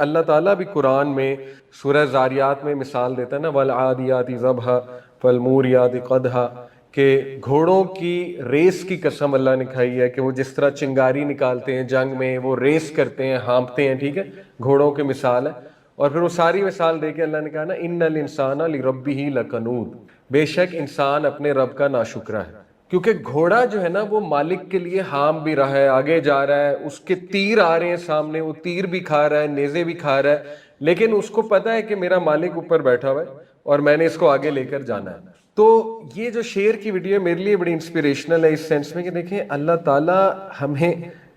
اللہ تعالیٰ بھی قرآن میں سورہ زاریات میں مثال دیتا ہے نا، والعادیات ضبحا فالموریات قدحا، کہ گھوڑوں کی ریس کی قسم اللہ نے کھائی ہے کہ وہ جس طرح چنگاری نکالتے ہیں جنگ میں، وہ ریس کرتے ہیں، ہانپتے ہیں، ٹھیک ہے، گھوڑوں کی مثال ہے۔ اور پھر وہ ساری مثال دے کے اللہ نے کہا نا ان الانسان لربہ لکنود، بے شک انسان اپنے رب کا ناشکرا ہے، کیونکہ گھوڑا جو ہے نا وہ مالک کے لیے ہام بھی رہا ہے، آگے جا رہا ہے، اس کے تیر آ رہے ہیں سامنے، وہ تیر بھی کھا رہا ہے، نیزے بھی کھا رہا ہے، لیکن اس کو پتا ہے کہ میرا مالک اوپر بیٹھا ہوا ہے اور میں نے اس کو آگے لے کر جانا ہے۔ تو یہ جو شیر کی ویڈیو ہے میرے لیے بڑی انسپریشنل ہے اس سینس میں کہ دیکھیں اللہ تعالیٰ ہمیں،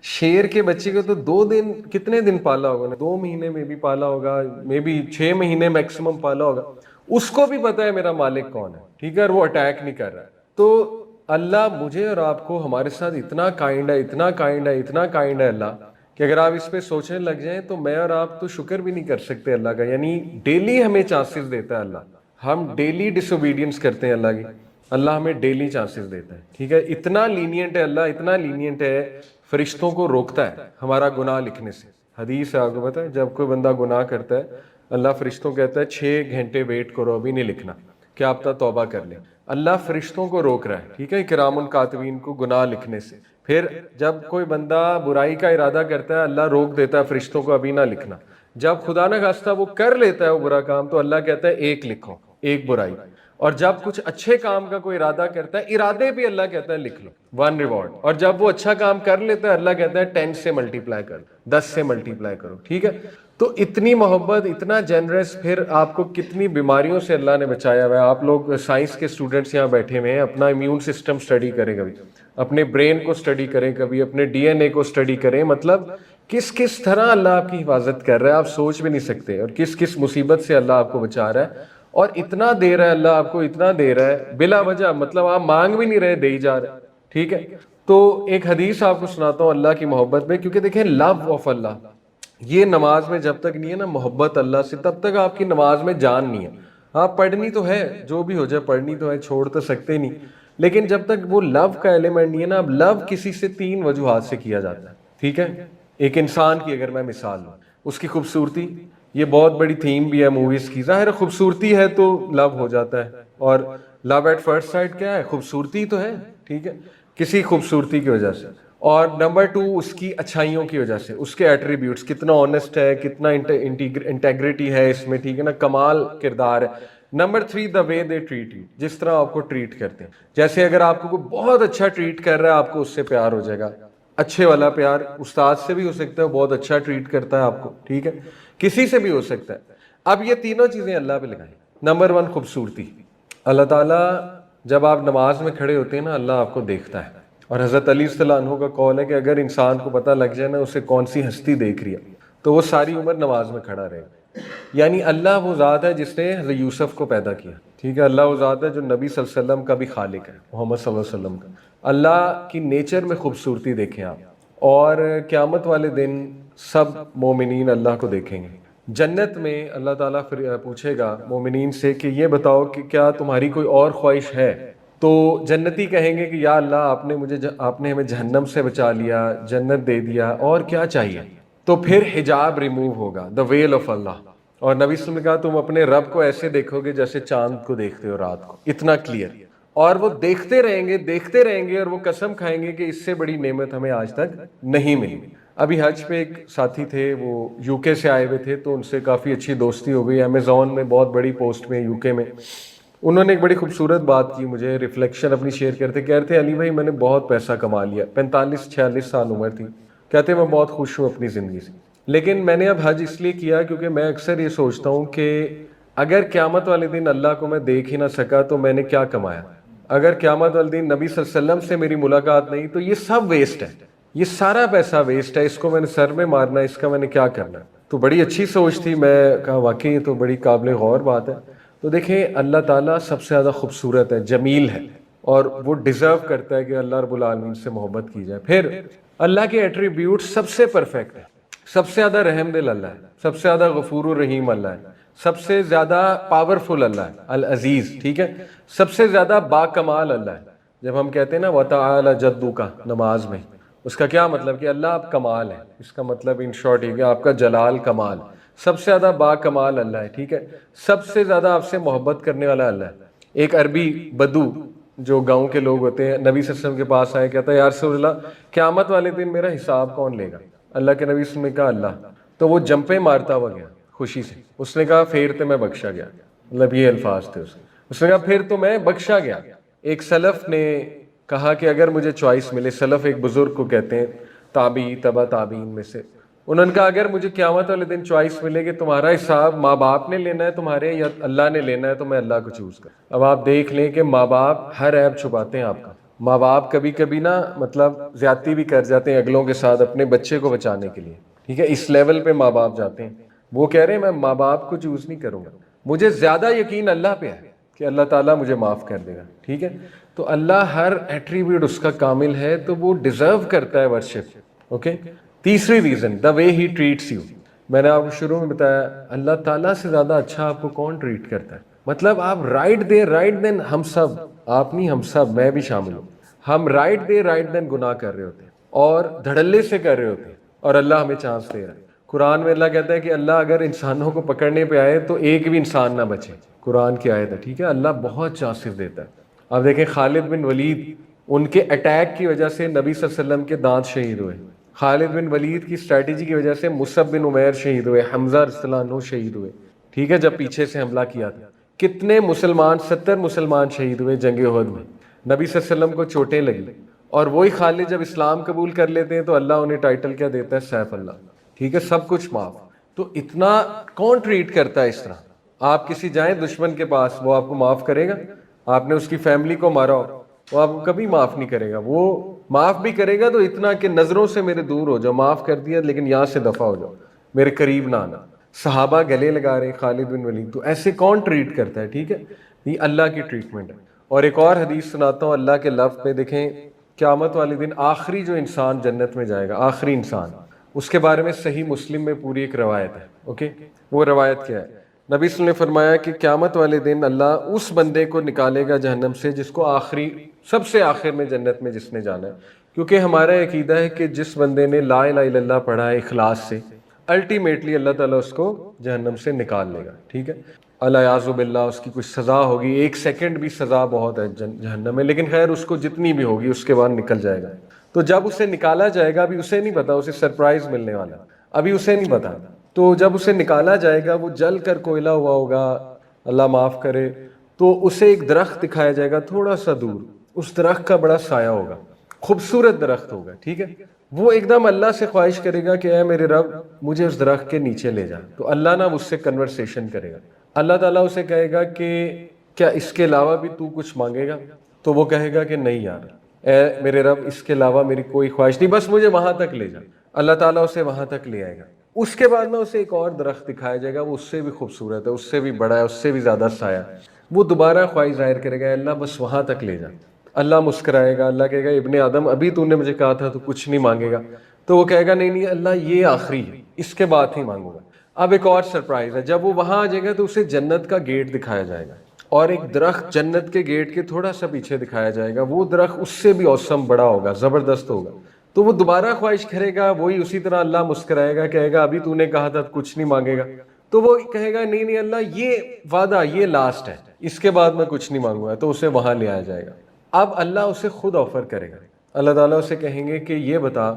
شیر کے بچے کو تو 2 دن کتنے دن پالا ہوگا، 2 مہینے میں بھی پالا ہوگا، میں بھی 6 مہینے میکسیمم پالا ہوگا، اس کو بھی پتا ہے میرا مالک کون ہے، ٹھیک ہے، اور وہ اٹیک نہیں کر رہا ہے۔ تو اللہ مجھے اور آپ کو ہمارے ساتھ اتنا کائنڈ ہے، اتنا کائنڈ ہے، اتنا کائنڈ ہے اللہ، کہ اگر آپ اس پہ سوچنے لگ جائیں تو میں اور آپ تو شکر بھی نہیں کر سکتے اللہ کا۔ یعنی ڈیلی ہمیں چانسز دیتا ہے اللہ، ہم ڈیلی ڈس اوبیڈینس کرتے ہیں اللہ کی، اللہ ہمیں ڈیلی چانسز دیتا ہے، ٹھیک ہے، اتنا لینینٹ ہے اللہ، اتنا لینینٹ ہے، فرشتوں کو روکتا ہے ہمارا گناہ لکھنے سے۔ حدیث ہے آپ کو پتہ ہے، جب کوئی بندہ گناہ کرتا ہے اللہ فرشتوں کہتا ہے 6 گھنٹے ویٹ کرو، ابھی نہیں لکھنا، کیا آپ توبہ کر لیں۔ اللہ فرشتوں کو روک رہا ہے، ٹھیک ہے، کرام الکاتبین کو گناہ لکھنے سے۔ پھر جب کوئی بندہ برائی کا ارادہ کرتا ہے اللہ روک دیتا ہے فرشتوں کو، ابھی نہ لکھنا۔ جب خدا نہ خواستہ وہ کر لیتا ہے وہ برا کام تو اللہ کہتا ہے 1 لکھو، 1 برائی۔ اور جب کچھ اچھے کام کا کوئی ارادہ کرتا ہے، ارادے بھی اللہ کہتا ہے لکھ لو، 1 ریوارڈ۔ اور جب وہ اچھا کام کر لیتا ہے اللہ کہتا ہے 10 سے ملٹیپلائی کرو، 10 سے ملٹیپلائی کرو، ٹھیک ہے۔ تو اتنی محبت، اتنا جنرس، پھر آپ کو کتنی بیماریوں سے اللہ نے بچایا ہوا ہے۔ آپ لوگ سائنس کے اسٹوڈنٹس یہاں بیٹھے ہوئے ہیں، اپنا امیون سسٹم سٹڈی کریں کبھی، اپنے برین کو سٹڈی کریں کبھی، اپنے ڈی این اے کو سٹڈی کریں، مطلب کس کس طرح اللہ آپ کی حفاظت کر رہا ہے آپ سوچ بھی نہیں سکتے، اور کس کس مصیبت سے اللہ آپ کو بچا رہا ہے، اور اتنا دے رہا ہے اللہ آپ کو، اتنا دے رہا ہے بلا وجہ، مطلب آپ مانگ بھی نہیں رہے، دے ہی جا رہے، ٹھیک ہے۔ تو ایک حدیث آپ کو سناتا ہوں اللہ کی محبت میں، کیونکہ دیکھیں لو آف اللہ، یہ نماز میں جب تک نہیں ہے نا محبت اللہ سے، تب تک آپ کی نماز میں جان نہیں ہے۔ ہاں پڑھنی تو ہے، جو بھی ہو جائے پڑھنی تو ہے، چھوڑ تو سکتے نہیں، لیکن جب تک وہ لو کا ایلیمنٹ نہیں ہے نا، اب لو کسی سے 3 وجوہات سے کیا جاتا ہے، ٹھیک ہے۔ ایک انسان کی اگر میں مثال لوں، اس کی خوبصورتی، یہ بہت بڑی تھیم بھی ہے موویز کی، ظاہر خوبصورتی ہے تو لو ہو جاتا ہے، اور لو ایٹ فرسٹ سائٹ کیا ہے، خوبصورتی تو ہے، ٹھیک ہے، کسی خوبصورتی کی وجہ سے۔ اور نمبر 2 اس کی اچھائیوں کی وجہ سے، اس کے ایٹریبیوٹس، کتنا آنیسٹ ہے، کتنا انٹیگریٹی ہے اس میں، ٹھیک ہے نا، کمال کردار ہے۔ Number 3 the way they treat you, جس طرح آپ کو ٹریٹ کرتے ہیں، جیسے اگر آپ کو کوئی بہت اچھا ٹریٹ کر رہا ہے آپ کو اس سے پیار ہو جائے گا، اچھے والا پیار، استاد سے بھی ہو سکتا ہے، بہت اچھا ٹریٹ کرتا ہے آپ کو، ٹھیک ہے، کسی سے بھی ہو سکتا ہے۔ اب یہ تینوں چیزیں اللہ پہ لگائیں۔ نمبر 1 خوبصورتی، اللہ تعالیٰ جب آپ نماز میں کھڑے ہوتے ہیں نا اللہ آپ کو دیکھتا ہے، اور حضرت علی صلی اللہ عنہ کا قول ہے کہ اگر انسان کو پتہ لگ جائے نا اسے کون سی ہستی دیکھ رہی ہے تو وہ ساری عمر نماز میں کھڑا رہے گا۔ یعنی اللہ وہ ذات ہے جس نے حضرت یوسف کو پیدا کیا، ٹھیک ہے، اللہ وہ ذات ہے جو نبی صلی اللہ علیہ وسلم کا بھی خالق ہے، محمد صلی اللہ علیہ وسلم کا۔ اللہ کی نیچر میں خوبصورتی دیکھیں آپ، اور قیامت والے دن سب مومنین اللہ کو دیکھیں گے۔ جنت میں اللہ تعالیٰ پوچھے گا مومنین سے کہ یہ بتاؤ کہ کیا تمہاری کوئی اور خواہش ہے، تو جنتی کہیں گے کہ یا اللہ آپ نے ہمیں جہنم سے بچا لیا، جنت دے دیا، اور کیا چاہیے؟ تو پھر حجاب ریموو ہوگا، دا ویل آف اللہ، اور نبی صلی اللہ علیہ وسلم نے کہا تم اپنے رب کو ایسے دیکھو گے جیسے چاند کو دیکھتے ہو رات کو، اتنا کلیئر، اور وہ دیکھتے رہیں گے، دیکھتے رہیں گے، اور وہ قسم کھائیں گے کہ اس سے بڑی نعمت ہمیں آج تک نہیں ملی۔ ابھی حج پہ ایک ساتھی تھے، وہ یو کے سے آئے ہوئے تھے، تو ان سے کافی اچھی دوستی ہو گئی، امیزون میں بہت بڑی پوسٹ میں یو کے میں۔ انہوں نے ایک بڑی خوبصورت بات کی، مجھے ریفلیکشن اپنی شیئر کرتے، کہہ رہے تھے علی بھائی میں نے بہت پیسہ کما لیا، 45-46 سال عمر تھی، کہتے میں بہت خوش ہوں اپنی زندگی سے، لیکن میں نے اب حج اس لیے کیا کیونکہ میں اکثر یہ سوچتا ہوں کہ اگر قیامت والے دن اللہ کو میں دیکھ ہی نہ سکا تو میں نے کیا کمایا، اگر قیامت والے دن نبی صلی اللہ علیہ وسلم سے میری ملاقات نہیں تو یہ سب ویسٹ ہے، یہ سارا پیسہ ویسٹ ہے، اس کو میں نے سر میں مارنا ہے، اس کا میں نے کیا کرنا۔ تو بڑی اچھی سوچ تھی، میں کہا واقعی یہ تو بڑی قابل غور بات ہے۔ تو دیکھیں اللہ تعالیٰ سب سے زیادہ خوبصورت ہے، جمیل ہے، اور وہ ڈیزرو کرتا ہے کہ اللہ رب العالمین سے محبت کی جائے۔ پھر اللہ کے ایٹریبیوٹ سب سے پرفیکٹ ہے، سب سے زیادہ رحم دل اللہ ہے، سب سے زیادہ غفور الرحیم اللہ ہے، سب سے زیادہ پاورفل اللہ ہے، العزیز، ٹھیک ہے، سب سے زیادہ باکمال اللہ ہے۔ جب ہم کہتے ہیں نا وَتَعَالَى جَدُّكَ نماز میں، اس کا کیا مطلب کہ اللہ آپ کمال ہے، اس کا مطلب ان شارٹ یہ کہ آپ کا جلال کمال، سب سے زیادہ با کمال اللہ ہے، ٹھیک ہے، سب سے زیادہ آپ سے محبت کرنے والا اللہ ہے۔ ایک عربی بدو جو گاؤں کے لوگ ہوتے ہیں نبی صلی اللہ علیہ وسلم کے پاس آئے، کہتا ہے یا رسول اللہ قیامت والے دن میرا حساب کون لے گا؟ اللہ کے نبی صلی اللہ علیہ وسلم نے کہا اللہ۔ تو وہ جمپیں مارتا ہوا گیا خوشی سے، اس نے کہا پھر تو میں بخشا گیا، مطلب یہ الفاظ تھے اس نے کہا پھر تو میں بخشا گیا۔ ایک سلف نے کہا کہ اگر مجھے چوائس ملے، سلف ایک بزرگ کو کہتے ہیں تابعی تبع تابعین میں سے، انہوں نے کہا اگر مجھے قیامت والے دن چوائس ملے کہ تمہارا حساب ماں باپ نے لینا ہے تمہارے یا اللہ نے لینا ہے، تو میں اللہ کو چوز کروں۔ اب آپ دیکھ لیں کہ ماں باپ ہر عیب چھپاتے ہیں آپ کا، ماں باپ کبھی کبھی نا مطلب زیادتی بھی کر جاتے ہیں اگلوں کے ساتھ اپنے بچے کو بچانے کے لیے، ٹھیک ہے، اس لیول پہ ماں باپ جاتے ہیں۔ وہ کہہ رہے ہیں میں ماں باپ کو چوز نہیں کروں گا، مجھے زیادہ یقین اللہ پہ ہے کہ اللہ تعالیٰ مجھے معاف کر دے گا، ٹھیک ہے۔ تو اللہ ہر ایٹریبیوٹ اس کا کامل ہے، تو وہ ڈیزرو کرتا ہے ورشپ، اوکے۔ تیسری reason the way he traits you, میں نے آپ کو شروع میں بتایا اللہ تعالیٰ سے زیادہ اچھا آپ کو کون ٹریٹ کرتا ہے؟ مطلب آپ رائٹ دین ہم سب، آپ نہیں ہم سب، میں بھی شامل ہوں، ہم رائٹ دین گناہ کر رہے ہوتے ہیں اور دھڑلے سے کر رہے ہوتے ہیں، اور اللہ ہمیں چانس دے رہا ہے۔ قرآن میں اللہ کہتا ہے کہ اللہ اگر انسانوں کو پکڑنے پہ آئے تو ایک بھی انسان نہ بچے، قرآن کی آیت ہے، ٹھیک ہے، اللہ بہت چانسز دیتا ہے۔ آپ دیکھیں خالد بن ولید، ان کے اٹیک کی وجہ سے نبی صلی اللہ علیہ وسلم کے دانت شہید ہوئے، خالد بن ولید کی اسٹریٹجی کی وجہ سے مصعب بن عمیر شہید ہوئے، حمزہ رضی اللہ عنہ شہید ہوئے، ٹھیک ہے، جب پیچھے سے حملہ کیا تھا۔ کتنے مسلمان، 70 مسلمان شہید ہوئے جنگ احد میں، نبی صلی اللہ علیہ وسلم کو چوٹیں لگی، اور وہی خالد جب اسلام قبول کر لیتے ہیں تو اللہ انہیں ٹائٹل کیا دیتا ہے؟ سیف اللہ، ٹھیک ہے، سب کچھ معاف۔ تو اتنا کون ٹریٹ کرتا ہے اس طرح؟ آپ کسی جائیں دشمن کے پاس، وہ آپ کو معاف کرے گا؟ آپ نے اس کی فیملی کو مارا ہو، وہ آپ کو کبھی معاف نہیں کرے گا، وہ معاف بھی کرے گا تو اتنا کہ نظروں سے میرے دور ہو جاؤ، معاف کر دیا لیکن یہاں سے دفع ہو جاؤ، میرے قریب نہ آنا۔ صحابہ گلے لگا رہے خالد بن ولید، تو ایسے کون ٹریٹ کرتا ہے؟ ٹھیک ہے، یہ اللہ کی ٹریٹمنٹ ہے۔ اور ایک اور حدیث سناتا ہوں اللہ کے لفظ پہ، دیکھیں قیامت والے دن آخری جو انسان جنت میں جائے گا، آخری انسان، اس کے بارے میں صحیح مسلم میں پوری ایک روایت ہے، اوکے۔ وہ روایت کیا ہے؟ نبی صلی اللہ علیہ وسلم نے فرمایا کہ قیامت والے دن اللہ اس بندے کو نکالے گا جہنم سے جس کو آخری، سب سے آخر میں جنت میں جس نے جانا ہے، کیونکہ ہمارا عقیدہ ہے کہ جس بندے نے لا الہ الا اللہ پڑھا ہے اخلاص سے، الٹیمیٹلی اللہ تعالیٰ اس کو جہنم سے نکال لے گا، ٹھیک ہے۔ الیاذ باللہ اس کی کچھ سزا ہوگی، 1 سیکنڈ بھی سزا بہت ہے جہنم میں، لیکن خیر اس کو جتنی بھی ہوگی اس کے بعد نکل جائے گا۔ تو جب اسے نکالا جائے گا، ابھی اسے نہیں پتا، اسے سرپرائز ملنے والا، ابھی اسے نہیں پتا، تو جب اسے نکالا جائے گا وہ جل کر کوئلہ ہوا ہوگا، اللہ معاف کرے، تو اسے ایک درخت دکھایا جائے گا تھوڑا سا دور، اس درخت کا بڑا سایہ ہوگا، خوبصورت درخت ہوگا، ٹھیک ہے۔ وہ ایک دم اللہ سے خواہش کرے گا کہ اے میرے رب مجھے اس درخت کے نیچے لے جا، تو اللہ نا اس سے کنورسیشن کرے گا، اللہ تعالیٰ اسے کہے گا کہ کیا اس کے علاوہ بھی تو کچھ مانگے گا؟ تو وہ کہے گا کہ نہیں یار، اے میرے رب اس کے علاوہ میری کوئی خواہش نہیں، بس مجھے وہاں تک لے جا۔ اللہ تعالیٰ اسے وہاں تک لے آئے گا، اس کے بعد میں اسے ایک اور درخت دکھایا جائے گا، وہ اس سے بھی خوبصورت ہے، اس سے بھی بڑا ہے، اس سے بھی زیادہ سایہ، وہ دوبارہ خواہش ظاہر کرے گا اللہ بس وہاں تک لے جا۔ اللہ مسکرائے گا، اللہ کہے گا ابن آدم ابھی تو نے مجھے کہا تھا تو کچھ نہیں مانگے گا، تو وہ کہے گا نہیں نہیں اللہ یہ آخری ہے، اس کے بعد ہی مانگوں گا۔ اب ایک اور سرپرائز ہے، جب وہ وہاں آ جائے گا تو اسے جنت کا گیٹ دکھایا جائے گا، اور ایک درخت جنت کے گیٹ کے تھوڑا سا پیچھے دکھایا جائے گا، وہ درخت اس سے بھی اوسم بڑا ہوگا، زبردست ہوگا، تو وہ دوبارہ خواہش کرے گا، وہی اسی طرح اللہ مسکرائے گا، کہے گا ابھی تو نے کہا تھا کچھ نہیں مانگے گا، تو وہ کہے گا نہیں نہیں اللہ یہ وعدہ یہ لاسٹ ہے، اس کے بعد میں کچھ نہیں مانگوں گا، تو اسے وہاں لے آیا جائے گا۔ اب اللہ اسے خود آفر کرے گا، اللہ تعالیٰ اسے کہیں گے کہ یہ بتا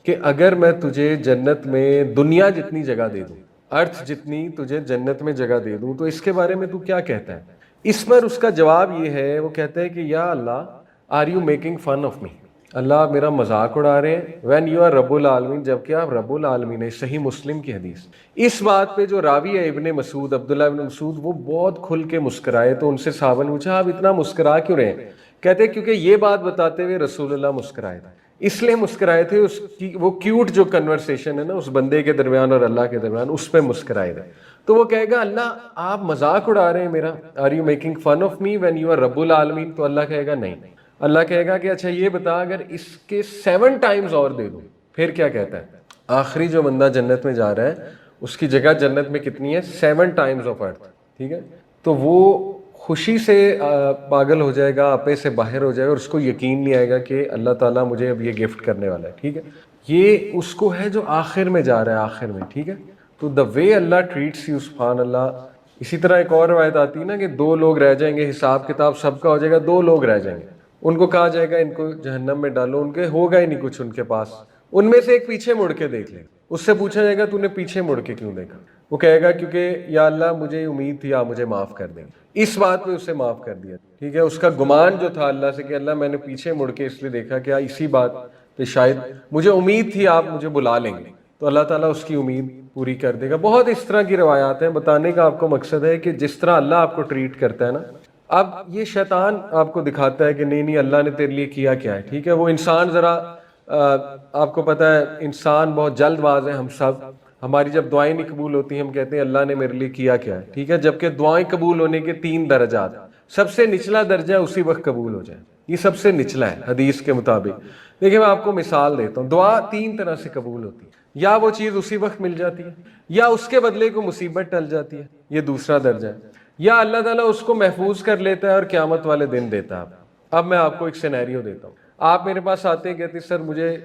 کہ اگر میں تجھے جنت میں دنیا جتنی جگہ دے دوں، ارتھ جتنی تجھے جنت میں جگہ دے دوں، تو اس کے بارے میں تو کیا کہتا ہے؟ اس پر اس کا جواب یہ ہے، وہ کہتا ہے کہ یا اللہ are you making fun of me, اللہ آپ میرا مذاق اڑا رہے ہیں، وین یو آر رب العالمین، جبکہ آپ رب العالمین ہے، صحیح مسلم کی حدیث۔ اس بات پہ جو راوی ہے ابن مسعود، عبداللہ ابن مسعود، وہ بہت کھل کے مسکرائے، تو ان سے صحابہ نے پوچھا آپ اتنا مسکرا کیوں رہے ہیں؟ کہتے ہیں کیونکہ یہ بات بتاتے ہوئے رسول اللہ مسکرائے تھے، اس لیے مسکرائے تھے، اس کی وہ کیوٹ جو کنورسیشن ہے نا اس بندے کے درمیان اور اللہ کے درمیان، اس پہ مسکرائے تھے۔ تو وہ کہے گا اللہ آپ مذاق اڑا رہے ہیں میرا، are you making fun of me when you are رب العالمین؟ تو اللہ کہے گا نہیں، اللہ کہے گا کہ اچھا یہ بتا اگر اس کے 7 ٹائمز اور دے دوں، پھر کیا کہتا ہے؟ آخری جو بندہ جنت میں جا رہا ہے اس کی جگہ جنت میں کتنی ہے؟ 7 ٹائمز آف ارتھ، ٹھیک ہے۔ تو وہ خوشی سے پاگل ہو جائے گا، آپے سے باہر ہو جائے گا، اور اس کو یقین نہیں آئے گا کہ اللہ تعالیٰ مجھے اب یہ گفٹ کرنے والا ہے، ٹھیک ہے۔ یہ اس کو ہے جو آخر میں جا رہا ہے، آخر میں، ٹھیک ہے۔ تو the way Allah treats you, سبحان اللہ. اسی طرح ایک اور روایت آتی ہے نا کہ دو لوگ رہ جائیں گے, حساب کتاب سب کا ہو جائے گا, دو لوگ رہ جائیں گے, ان کو کہا جائے گا ان کو جہنم میں ڈالو, ان کے ہوگا ہی نہیں کچھ ان کے پاس. ان میں سے ایک پیچھے مڑ کے دیکھ لے, اس سے پوچھا جائے گا تو نے پیچھے مڑ کے کیوں دیکھا؟ وہ کہے گا کیونکہ یا اللہ مجھے امید تھی آپ مجھے معاف کر دیں گے. اس بات پہ اسے معاف کر دیا. ٹھیک ہے, اس کا گمان جو تھا اللہ سے کہ اللہ میں نے پیچھے مڑ کے اس لیے دیکھا کہ اسی بات پہ شاید مجھے امید تھی آپ مجھے بلا لیں گے, تو اللہ تعالیٰ اس کی امید پوری کر دے گا. بہت اس طرح کی روایات ہیں. بتانے کا آپ کو مقصد ہے کہ جس طرح اللہ آپ کو ٹریٹ کرتا ہے نا, اب یہ شیطان آپ کو دکھاتا ہے کہ نہیں اللہ نے تیرے لیے کیا کیا ہے. ٹھیک ہے, وہ انسان ذرا آپ کو پتہ ہے انسان بہت جلد باز ہے. ہم سب, ہماری جب دعائیں نہیں قبول ہوتی ہیں ہم کہتے ہیں اللہ نے میرے لیے کیا کیا ہے. ٹھیک ہے, جبکہ دعائیں قبول ہونے کے 3 درجات, سب سے نچلا درجہ اسی وقت قبول ہو جائے, یہ سب سے نچلا ہے حدیث کے مطابق. دیکھیں میں آپ کو مثال دیتا ہوں. دعا 3 طرح سے قبول ہوتی ہے, یا وہ چیز اسی وقت مل جاتی ہے, یا اس کے بدلے کو مصیبت ٹل جاتی ہے, یہ دوسرا درجہ ہے, یا اللہ تعالیٰ اس کو محفوظ کر لیتا ہے اور قیامت والے دن دیتا ہے. اب میں آپ کو ایک سینیریو دیتا ہوں. آپ میرے پاس آتے ہیں کہتے سر مجھے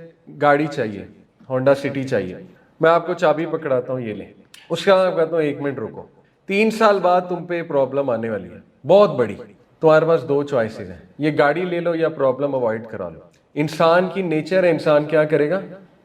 گاڑی چاہیے, ہونڈا سٹی چاہیے, میں آپ کو چابی پکڑاتا ہوں یہ لیں. اس کے بعد میں کہتا ہوں 1 منٹ رکو, 3 سال بعد تم پہ پرابلم آنے والی ہے بہت بڑی, تمہارے پاس 2 چوائسیز ہیں, یہ گاڑی لے لو یا پرابلم اوائڈ کرا لو. انسان کی نیچر ہے, انسان کیا کرے گا؟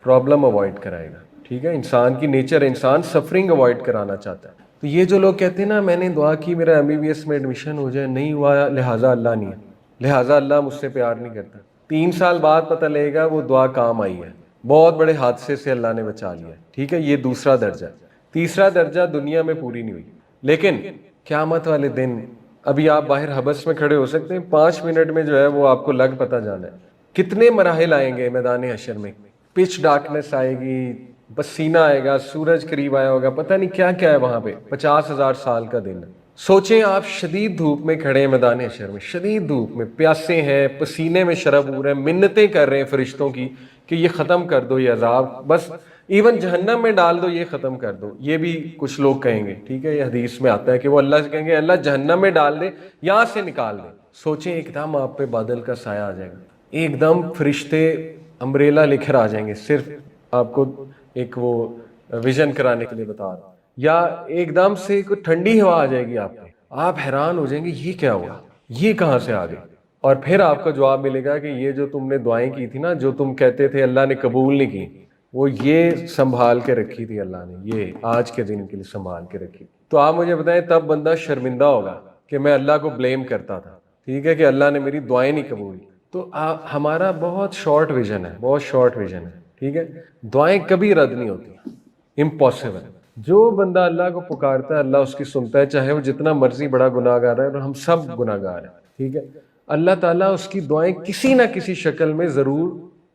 پرابلم اوائڈ کرائے گا. ٹھیک ہے, انسان کی نیچر, انسان سفرنگ اوائڈ کرانا چاہتا ہے. تو یہ جو لوگ کہتے ہیں نا میں نے دعا کی میرا MBBS میں ایڈمیشن ہو جائے, نہیں ہوا لہٰذا اللہ نہیں ہے, لہٰذا اللہ مجھ سے پیار نہیں کرتا. 3 سال بعد پتہ لگے گا وہ دعا کام آئی ہے, بہت بڑے حادثے سے اللہ نے بچا لیا. ٹھیک ہے, یہ دوسرا درجہ. تیسرا درجہ دنیا میں پوری نہیں ہوئی, لیکن قیامت والے دن ابھی آپ باہر حبس میں کھڑے ہو سکتے ہیں, 5 منٹ میں جو ہے وہ آپ کو لگ پتہ جانا ہے کتنے مراحل آئیں گے میدان حشر میں. پچ ڈارکنیس آئے گی, پسینہ آئے گا, سورج قریب آیا ہوگا, پتہ نہیں کیا کیا ہے وہاں پہ. 50,000 سال کا دن. سوچیں آپ شدید دھوپ میں کھڑے ہیں میدان حشر میں, شدید دھوپ میں, پیاسے ہیں, پسینے میں شراب ہو رہے ہیں, منتیں کر رہے ہیں فرشتوں کی کہ یہ ختم کر دو یہ عذاب, بس ایون جہنم میں ڈال دو, یہ ختم کر دو. یہ بھی کچھ لوگ کہیں گے. ٹھیک ہے, یہ حدیث میں آتا ہے کہ وہ اللہ سے کہیں گے اللہ جہنم میں ڈال دے, یہاں سے نکال دے. سوچیں ایک دم آپ پہ بادل کا سایہ آ جائے گا, ایک دم فرشتے امبریلا لے کر آ جائیں گے, صرف آپ کو ایک وہ ویژن کرانے کے لیے بتا رہا ہوں. یا ایک دم سے کوئی ٹھنڈی ہوا آ جائے گی آپ پہ, آپ حیران ہو جائیں گے یہ کیا ہوا, یہ کہاں سے آ گئی. اور پھر آپ کا جواب ملے گا کہ یہ جو تم نے دعائیں کی تھی نا, جو تم کہتے تھے اللہ نے قبول نہیں کی, وہ یہ سنبھال کے رکھی تھی اللہ نے, یہ آج کے دن کے لیے سنبھال کے رکھی. تو آپ مجھے بتائیں تب بندہ شرمندہ ہوگا کہ میں اللہ کو بلیم کرتا تھا. ٹھیک ہے, کہ اللہ نے میری دعائیں نہیں قبول. تو ہمارا بہت شارٹ ویژن ہے, بہت شارٹ ویژن ہے. ٹھیک ہے, دعائیں کبھی رد نہیں ہوتی, امپاسبل. جو بندہ اللہ کو پکارتا ہے اللہ اس کی سنتا ہے, چاہے وہ جتنا مرضی بڑا گناہ گار ہے, اور ہم سب گناہ گار ہیں. ٹھیک ہے, اللہ تعالیٰ اس کی دعائیں کسی نہ کسی شکل میں ضرور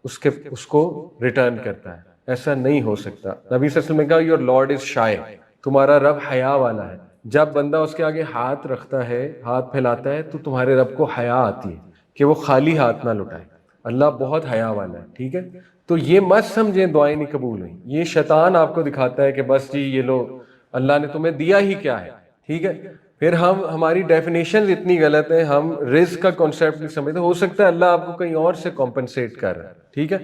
اس کو ریٹرن کرتا ہے. ایسا نہیں ہو سکتا. نبی صلی اللہ علیہ وسلم نے کہا یور لارڈ از شائے, تمہارا رب حیا والا ہے. جب بندہ اس کے آگے ہاتھ رکھتا ہے, ہاتھ پھیلاتا ہے, تو تمہارے رب کو حیا آتی ہے کہ وہ خالی ہاتھ نہ لٹائے. اللہ بہت حیا والا ہے. ٹھیک ہے, تو یہ مت سمجھیں دعائیں نہیں قبول ہوئیں, یہ شیطان آپ کو دکھاتا ہے کہ بس جی یہ لو اللہ نے تمہیں دیا ہی کیا ہے. ٹھیک ہے, پھر ہماری ڈیفینیشنز اتنی غلط ہیں, ہم رزق کا کانسیپٹ نہیں سمجھتے. ہو سکتا ہے اللہ آپ کو کہیں اور سے کمپنسیٹ کر رہا ہے. ٹھیک ہے,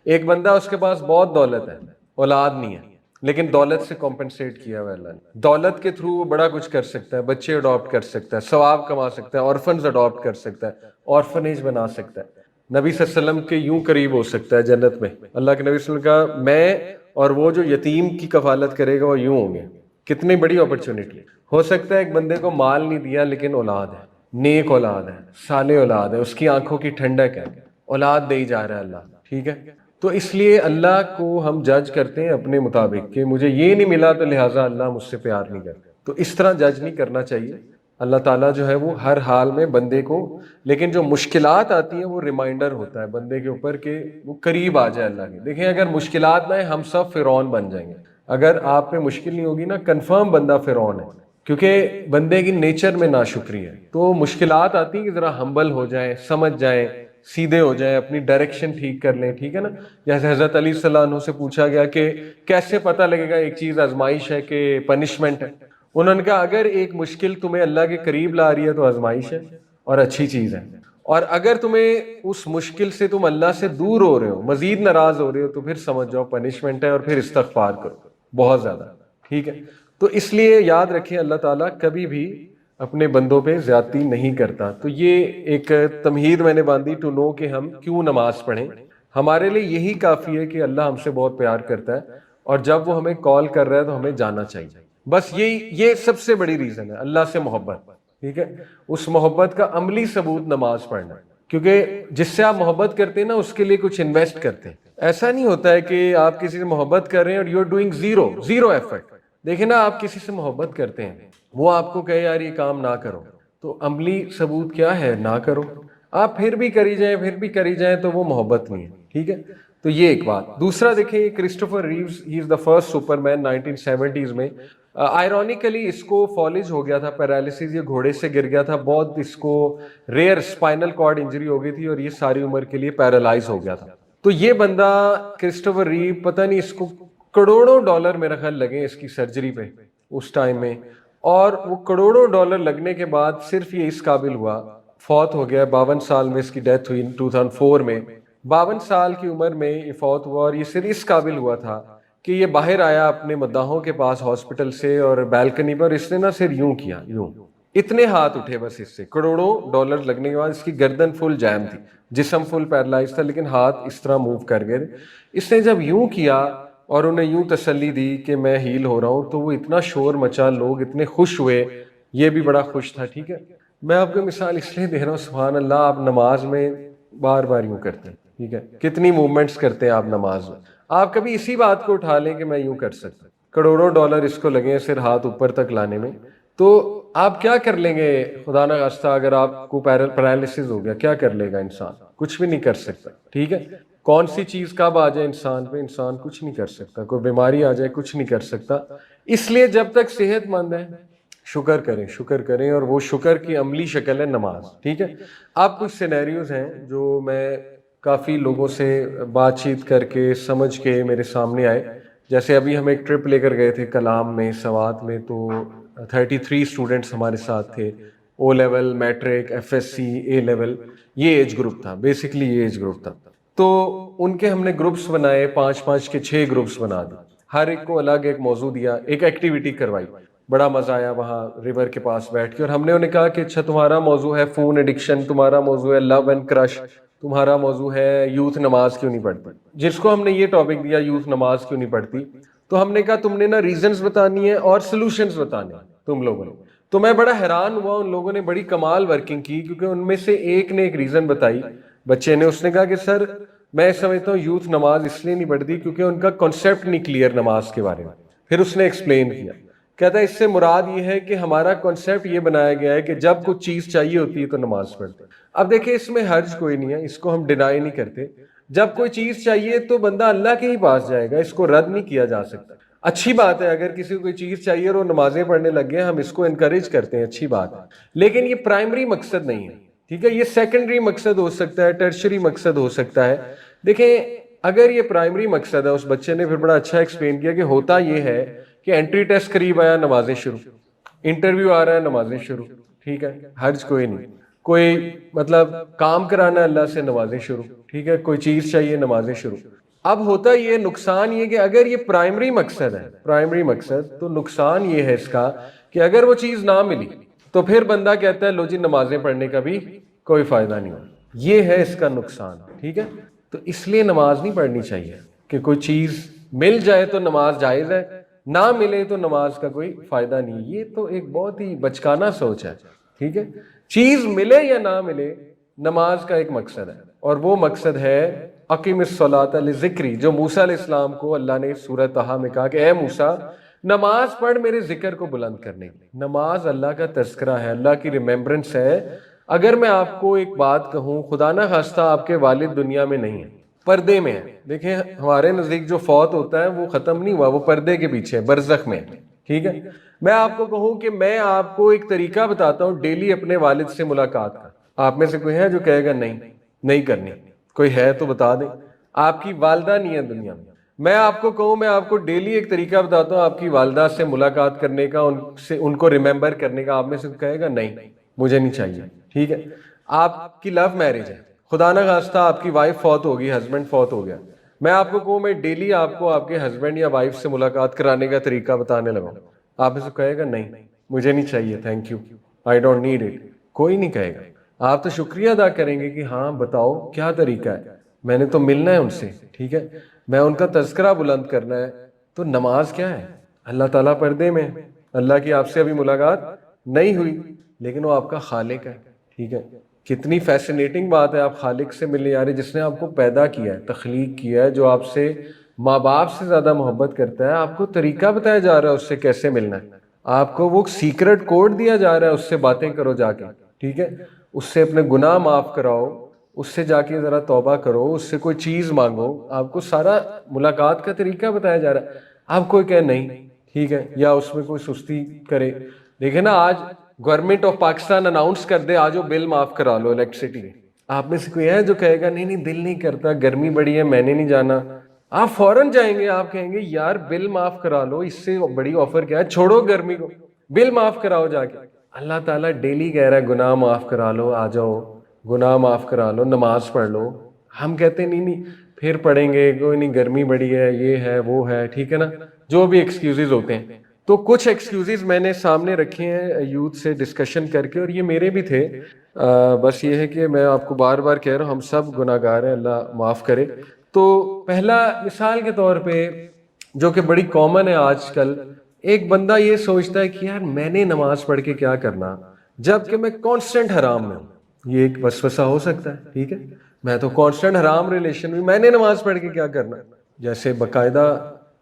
ایک بندہ اس کے پاس بہت دولت ہے, اولاد نہیں ہے, لیکن دولت سے کمپنسیٹ کیا ہوا ہے اللہ نے. دولت کے تھرو وہ بڑا کچھ کر سکتا ہے, بچے اڈاپٹ کر سکتا ہے, ثواب کما سکتا ہے, آرفنز اڈاپٹ کر سکتا ہے, آرفنیج بنا سکتا ہے, نبی صلی اللہ علیہ وسلم کے یوں قریب ہو سکتا ہے جنت میں. اللہ کے نبی صلی اللہ علیہ وسلم کا میں اور وہ جو یتیم کی کفالت کرے گا وہ یوں ہوں گے. کتنی بڑی اپرچونٹی. ہو سکتا ہے ایک بندے کو مال نہیں دیا لیکن اولاد ہے, نیک اولاد ہے, صالح اولاد ہے, اس کی آنکھوں کی ٹھنڈک ہے, اولاد دے ہی جا رہا ہے اللہ. ٹھیک ہے, تو اس لیے اللہ کو ہم جج کرتے ہیں اپنے مطابق کہ مجھے یہ نہیں ملا تو لہٰذا اللہ مجھ سے پیار نہیں کرتا. تو اس طرح جج نہیں کرنا چاہیے. اللہ تعالیٰ جو ہے وہ ہر حال میں بندے کو, لیکن جو مشکلات آتی ہیں وہ ریمائنڈر ہوتا ہے بندے کے اوپر کہ وہ قریب آ جائے اللہ کے. دیکھیں اگر مشکلات نہ ہیں ہم سب فرعون بن جائیں گے. اگر آپ پہ مشکل نہیں ہوگی نا, کنفرم بندہ فرعون ہے, کیونکہ بندے کی نیچر میں ناشکری ہے. تو مشکلات آتی ہیں کہ ذرا ہمبل ہو جائیں, سمجھ جائیں, سیدھے ہو جائیں, اپنی ڈائریکشن ٹھیک کر لیں. ٹھیک ہے نا, جیسے حضرت علی صلی اللہ عنہ سے پوچھا گیا کہ کیسے پتہ لگے گا ایک چیز آزمائش ہے کہ پنشمنٹ ہے. انہوں نے کہا اگر ایک مشکل تمہیں اللہ کے قریب لا رہی ہے تو آزمائش ہے اور اچھی چیز ہے, اور اگر تمہیں اس مشکل سے تم اللہ سے دور ہو رہے ہو, مزید ناراض ہو رہے ہو, تو پھر سمجھ جاؤ پنشمنٹ ہے, اور پھر استغفار کرو بہت زیادہ. ٹھیک ہے. تو اس لیے یاد رکھیں اللہ تعالیٰ کبھی بھی اپنے بندوں پہ زیادتی نہیں کرتا. تو یہ ایک تمہید میں نے باندھی ٹو نو کہ ہم کیوں نماز پڑھیں. ہمارے لیے یہی کافی ہے کہ اللہ ہم سے بہت پیار کرتا ہے اور جب وہ ہمیں کال کر رہا ہے تو ہمیں جانا چاہیے. بس یہ سب سے بڑی ریزن ہے اللہ سے محبت. ٹھیک ہے. اس محبت کا عملی ثبوت نماز پڑھنا, کیونکہ جس سے آپ محبت کرتے ہیں نا اس کے لیے کچھ انویسٹ کرتے ہیں. ایسا نہیں ہوتا ہے کہ آپ کسی سے محبت کر رہے ہیں اور you are doing zero effort. دیکھیں نا, آپ کسی سے محبت کرتے ہیں, وہ آپ کو کہے یار یہ کام نہ کرو, تو عملی ثبوت کیا ہے؟ نہ کرو. آپ پھر بھی کری جائیں تو وہ محبت نہیں ہے. ٹھیک ہے. تو یہ ایک بات. دوسرا دیکھیں, یہ Christopher Reeves, he is the first superman 1970s میں. آئرونیکلی اس کو فالج ہو گیا تھا, پیرالیسس, یہ گھوڑے سے گر گیا تھا, بہت اس کو ریئر اسپائنل کارڈ انجری ہو گئی تھی اور یہ ساری عمر کے لیے پیرالائز ہو گیا تھا. تو یہ بندہ کرسٹوفر ریو, پتہ نہیں اس کو کروڑوں ڈالر میرا خیال لگے اس کی سرجری پہ اس ٹائم میں, اور وہ کروڑوں ڈالر لگنے کے بعد صرف یہ اس قابل ہوا, فوت ہو گیا 52 سال میں, اس کی ڈیتھ ہوئی 2004 میں. 52 سال کی عمر میں یہ فوت ہوا اور یہ صرف اس قابل ہوا تھا کہ یہ باہر آیا اپنے مداحوں کے پاس ہاسپٹل سے اور بیلکنی پر, اس نے نا صرف یوں کیا, یوں اتنے ہاتھ اٹھے بس اس سے. کروڑوں ڈالر لگنے کے بعد اس کی گردن فل جام تھی, جسم فل پیرالائز تھا, لیکن ہاتھ اس طرح موو کر گئے. اس نے جب یوں کیا اور انہیں یوں تسلی دی کہ میں ہیل ہو رہا ہوں, تو وہ اتنا شور مچا, لوگ اتنے خوش ہوئے, یہ بھی بڑا خوش تھا. ٹھیک ہے. میں آپ کو مثال اس لیے دے رہا ہوں, سبحان اللہ, آپ نماز میں بار بار یوں کرتے ہیں. ٹھیک ہے. کتنی موومنٹس کرتے ہیں آپ نماز میں. آپ کبھی اسی بات کو اٹھا لیں کہ میں یوں کر سکتا, کروڑوں ڈالر اس کو لگے صرف ہاتھ اوپر تک لانے میں, تو آپ کیا کر لیں گے خدا نہ خواستہ اگر آپ کو پیرالسس ہو گیا, کیا کر لے گا انسان؟ کچھ بھی نہیں کر سکتا. ٹھیک ہے. کون سی چیز کب آ جائے انسان پہ, انسان کچھ نہیں کر سکتا. کوئی بیماری آ جائے کچھ نہیں کر سکتا. اس لیے جب تک صحت مند ہے شکر کریں, اور وہ شکر کی عملی شکل ہے نماز. ٹھیک ہے. اب کچھ سینیریوز ہیں جو میں کافی لوگوں سے بات چیت کر کے سمجھ کے میرے سامنے آئے. جیسے ابھی ہم ایک ٹرپ لے کر گئے تھے کلام میں, سوات میں, تو 33 اسٹوڈنٹس ہمارے ساتھ تھے. O level, matric, F S C, A level, یہ ایج گروپ تھا, بیسکلی یہ ایج گروپ تھا. تو ان کے ہم نے گروپس بنائے, 5 کے 6 گروپس بنا دی, ہر ایک کو الگ ایک موضوع دیا, ایک ایکٹیویٹی کروائی. بڑا مزہ آیا وہاں ریور کے پاس بیٹھ کے, اور ہم نے انہیں کہا کہ اچھا تمہارا موضوع ہے فون ایڈکشن, تمہارا موضوع ہے لو اینڈ کرش, تمہارا موضوع ہے یوتھ نماز کیوں نہیں پڑھتی. جس کو ہم نے یہ ٹاپک دیا یوتھ نماز کیوں نہیں پڑھتی, تو ہم نے کہا تم نے نا ریزنز بتانی ہے اور سلوشنز بتانے ہیں تم لوگوں نے. تو میں بڑا حیران ہوا, ان لوگوں نے بڑی کمال ورکنگ کی, کیونکہ ان میں سے ایک نے ایک ریزن بتائی بچے نے. اس نے کہا کہ سر میں سمجھتا ہوں یوتھ نماز اس لیے نہیں پڑھتی کیونکہ ان کا کانسیپٹ نہیں کلیئر نماز کے بارے میں. پھر اس نے ایکسپلین کیا, کہتا ہے اس سے مراد یہ ہے کہ ہمارا کانسیپٹ یہ بنایا گیا ہے کہ جب کچھ چیز چاہیے ہوتی ہے تو نماز پڑھتے. اب دیکھیں اس میں حرج کوئی نہیں ہے, اس کو ہم ڈینائی نہیں کرتے. جب کوئی چیز چاہیے تو بندہ اللہ کے ہی پاس جائے گا, اس کو رد نہیں کیا جا سکتا. اچھی بات ہے اگر کسی کو کوئی چیز چاہیے اور وہ نمازیں پڑھنے لگ گئے, ہم اس کو انکریج کرتے ہیں, اچھی بات ہے, لیکن یہ پرائمری مقصد نہیں ہے. ٹھیک ہے. یہ سیکنڈری مقصد ہو سکتا ہے, ٹرشری مقصد ہو سکتا ہے. دیکھیں اگر یہ پرائمری مقصد ہے, اس بچے نے پھر بڑا اچھا ایکسپلین کیا کہ ہوتا یہ ہے کہ انٹری ٹیسٹ قریب آیا, نمازیں شروع, انٹرویو آ رہا ہے, نمازیں شروع. ٹھیک ہے. حرج کوئی نہیں. کوئی مطلب کام کرانا ہے اللہ سے, نمازیں شروع. ٹھیک ہے. کوئی چیز چاہیے, نمازیں شروع. اب ہوتا یہ نقصان یہ کہ اگر یہ پرائمری مقصد ہے, پرائمری مقصد, تو نقصان یہ ہے اس کا کہ اگر وہ چیز نہ ملی تو پھر بندہ کہتا ہے لو جی نمازیں پڑھنے کا بھی کوئی فائدہ نہیں ہو. یہ ہے اس کا نقصان. ٹھیک ہے. تو اس لیے نماز نہیں پڑھنی چاہیے کہ کوئی چیز مل جائے تو نماز جائز ہے, نہ ملے تو نماز کا کوئی فائدہ نہیں. یہ تو ایک بہت ہی بچکانہ سوچ ہے. ٹھیک ہے. چیز ملے یا نہ ملے, نماز کا ایک مقصد ہے, اور وہ مقصد ہے اقیم الصلاۃ لذکری, جو موسیٰ علیہ السلام کو اللہ نے سورہ طٰہٰ میں کہا کہ اے موسیٰ نماز پڑھ میرے ذکر کو بلند کرنے. نماز اللہ کا تذکرہ ہے, اللہ کی ریمیمبرنس ہے. اگر میں آپ کو ایک بات کہوں, خدا نہ خواستہ آپ کے والد دنیا میں نہیں ہیں, پردے میں ہیں. دیکھیں ہمارے نزدیک جو فوت ہوتا ہے وہ ختم نہیں ہوا, وہ پردے کے پیچھے برزخ میں. ٹھیک ہے. میں آپ کو کہوں کہ میں آپ کو ایک طریقہ بتاتا ہوں ڈیلی اپنے والد سے ملاقات کا, آپ میں سے کوئی ہے جو کہے گا نہیں کرنی؟ کوئی ہے تو بتا دیں. آپ کی والدہ نہیں ہے دنیا میں. میں آپ کو کہوں میں آپ کو ڈیلی ایک طریقہ بتاتا ہوں آپ کی والدہ سے ملاقات کرنے کا, ان کو ریممبر کرنے کا, آپ میں سے کہے گا نہیں مجھے نہیں چاہیے. ٹھیک ہے. آپ کی لو میرج ہے, خدا نہ خواستہ آپ کی وائف فوت ہوگی, ہسبینڈ فوت ہو گیا, میں آپ کو کہوں میں ڈیلی آپ کو آپ کے ہسبینڈ یا وائف سے ملاقات کرانے کا طریقہ بتانے لگا، آپ میں سے کہے گا نہیں مجھے نہیں چاہیے، thank you, I don't need it, کوئی نہیں کہے گا۔ آپ تو شکریہ ادا کریں گے کہ ہاں بتاؤ کیا طریقہ ہے، میں نے تو ملنا ہے ان سے، ٹھیک ہے، میں ان کا تذکرہ بلند کرنا ہے۔ تو نماز کیا ہے؟ اللہ تعالیٰ پردے میں، اللہ کی آپ سے ابھی ملاقات نہیں ہوئی لیکن وہ آپ کا خالق ہے، ٹھیک ہے۔ کتنی فیسنیٹنگ بات ہے، آپ خالق سے ملنے آ رہے جس نے آپ کو پیدا کیا ہے، تخلیق کیا ہے، جو آپ سے ماں باپ سے زیادہ محبت کرتا ہے، آپ کو طریقہ بتایا جا رہا ہے اس سے کیسے ملنا ہے، آپ کو وہ سیکرٹ کوڈ دیا جا رہا ہے اس سے باتیں کرو جا کے، ٹھیک ہے، اس سے اپنے گناہ معاف کراؤ، اس سے جا کے ذرا توبہ کرو، اس سے کوئی چیز مانگو، آپ کو سارا ملاقات کا طریقہ بتایا جا رہا ہے۔ آپ کوئی کہے نہیں، ٹھیک ہے، یا اس میں کوئی سستی کرے۔ دیکھیں نا آج گورنمنٹ آف پاکستان اناؤنس کر دے آجو بل معاف کرا لو الیکٹریسٹی، آپ میں سے کوئی ہے جو کہے گا نہیں نہیں دل نہیں کرتا، گرمی بڑی ہے میں نے نہیں جانا؟ آپ فوراً جائیں گے، آپ کہیں گے یار بل معاف کرا لو، اس سے بڑی آفر کیا ہے، چھوڑو گرمی کو، بل معاف کراؤ جا کے۔ اللہ تعالیٰ ڈیلی کہہ رہا ہے گناہ معاف کرا لو، آ جاؤ گناہ معاف کرا لو، نماز پڑھ لو۔ ہم کہتے نہیں نہیں پھر پڑھیں گے، کوئی نہیں گرمی بڑی ہے، یہ ہے وہ ہے، ٹھیک ہے نا، جو بھی ایکسکیوزز ہوتے ہیں۔ تو کچھ ایکسکیوزز میں نے سامنے رکھے ہیں یوتھ سے ڈسکشن کر کے، اور یہ میرے بھی تھے، بس یہ ہے کہ میں آپ کو بار بار کہہ رہا ہوں ہم سب گناہ گار ہیں، اللہ معاف کرے۔ تو پہلا مثال کے طور پہ جو کہ بڑی کامن ہے آج کل، ایک بندہ یہ سوچتا ہے کہ یار میں نے نماز پڑھ کے کیا کرنا جب کہ میں کانسٹنٹ حرام میں ہوں۔ یہ ایک وسوسہ ہو سکتا ہے، ٹھیک ہے، میں تو کانسٹنٹ حرام ریلیشن میں، میں نے نماز پڑھ کے کیا کرنا؟ جیسے باقاعدہ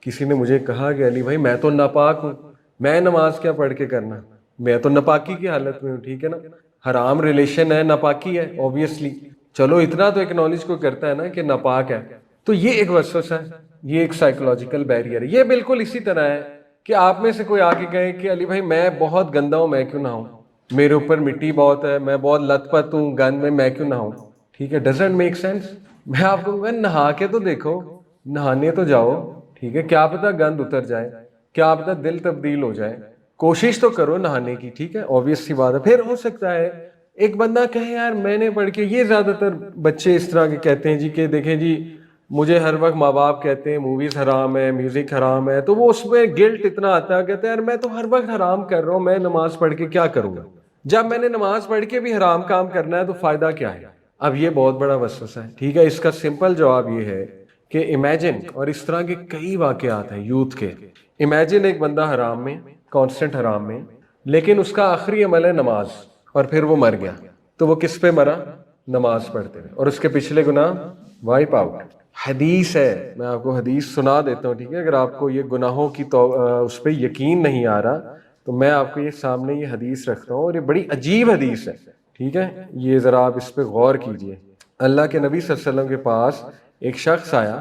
کسی نے مجھے کہا کہ علی بھائی میں تو ناپاک ہوں، میں نماز کیا پڑھ کے کرنا، میں تو ناپاکی کی حالت میں ہوں، ٹھیک ہے نا، حرام ریلیشن ہے، ناپاکی ہے اوبیسلی، چلو اتنا تو ایکنالج کو کرتا ہے نا کہ ناپاک ہے۔ تو یہ ایک وسوسہ ہے، یہ ایک سائیکولوجیکل بیریئر ہے۔ یہ بالکل اسی طرح ہے کہ آپ میں سے کوئی آ کے کہے کہ علی بھائی میں بہت گندا ہوں، میں کیوں نہ ہوں، میرے اوپر مٹی بہت ہے، میں بہت لت پت ہوں گند میں کیوں نہ ہوں، ٹھیک ہے، ڈزنٹ میک سینس۔ میں آپ کو کہوں نہا کے تو دیکھو، نہانے تو جاؤ، ٹھیک ہے، کیا پتہ گند اتر جائے، کیا پتہ دل تبدیل ہو جائے، کوشش تو کرو نہانے کی، ٹھیک ہے، obvious سی بات ہے۔ پھر ہو سکتا ہے ایک بندہ کہے یار میں نے پڑھ کے، یہ زیادہ تر بچے اس طرح کے کہتے ہیں جی کہ دیکھیں جی مجھے ہر وقت ماں باپ کہتے ہیں موویز حرام ہے، میوزک حرام ہے، تو وہ اس میں گلٹ اتنا آتا ہے، کہتے ہیں یار میں تو ہر وقت حرام کر رہا ہوں، میں نماز پڑھ کے کیا کروں گا، جب میں نے نماز پڑھ کے بھی حرام کام کرنا ہے تو فائدہ کیا ہے؟ اب یہ بہت بڑا وسوسہ ہے، ٹھیک ہے۔ اس کا سمپل جواب یہ ہے کہ امیجن، اور اس طرح کے کئی واقعات ہیں یوتھ کے، امیجن ایک بندہ حرام میں، کانسٹنٹ حرام میں، لیکن اس کا آخری عمل ہے نماز، اور پھر وہ مر گیا، تو وہ کس پہ مرا؟ نماز پڑھتے ہوئے، اور اس کے پچھلے گناہ وائپ آؤٹ۔ حدیث ہے، میں آپ کو حدیث سنا دیتا ہوں، ٹھیک ہے، اگر آپ کو یہ گناہوں کی اس پہ یقین نہیں آ رہا تو میں آپ کو یہ سامنے یہ حدیث رکھتا ہوں، اور یہ بڑی عجیب حدیث ہے، ٹھیک ہے، یہ ذرا آپ اس پہ غور کیجئے۔ اللہ کے نبی صلی اللہ علیہ وسلم کے پاس ایک شخص آیا،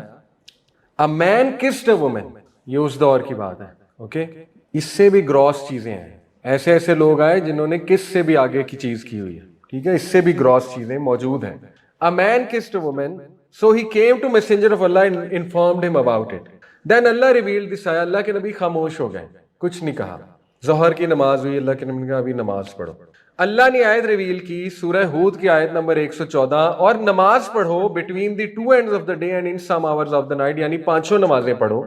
a man kissed a woman، یہ اس دور کی بات ہے، اوکے، اس سے بھی گراس چیزیں ہیں، ایسے ایسے لوگ آئے جنہوں نے کس سے بھی آگے کی چیز کی ہوئی ہے، ٹھیک ہے، اس سے بھی گراس چیزیں موجود ہیں۔ a man kissed a woman so he came to messenger of Allah and informed him about it then Allah revealed this ayah۔ اللہ کے نبی خاموش ہو گئے، کچھ نہیں کہا، ظہر کی نماز ہوئی، اللہ کے نبی نے کہا ابھی نماز پڑھو، اللہ نے آیت ریویل کی سورہ ہود کی آیت نمبر 114، اور نماز پڑھو between the two ends of the day and in some hours of the night, یعنی پانچوں نمازیں پڑھو،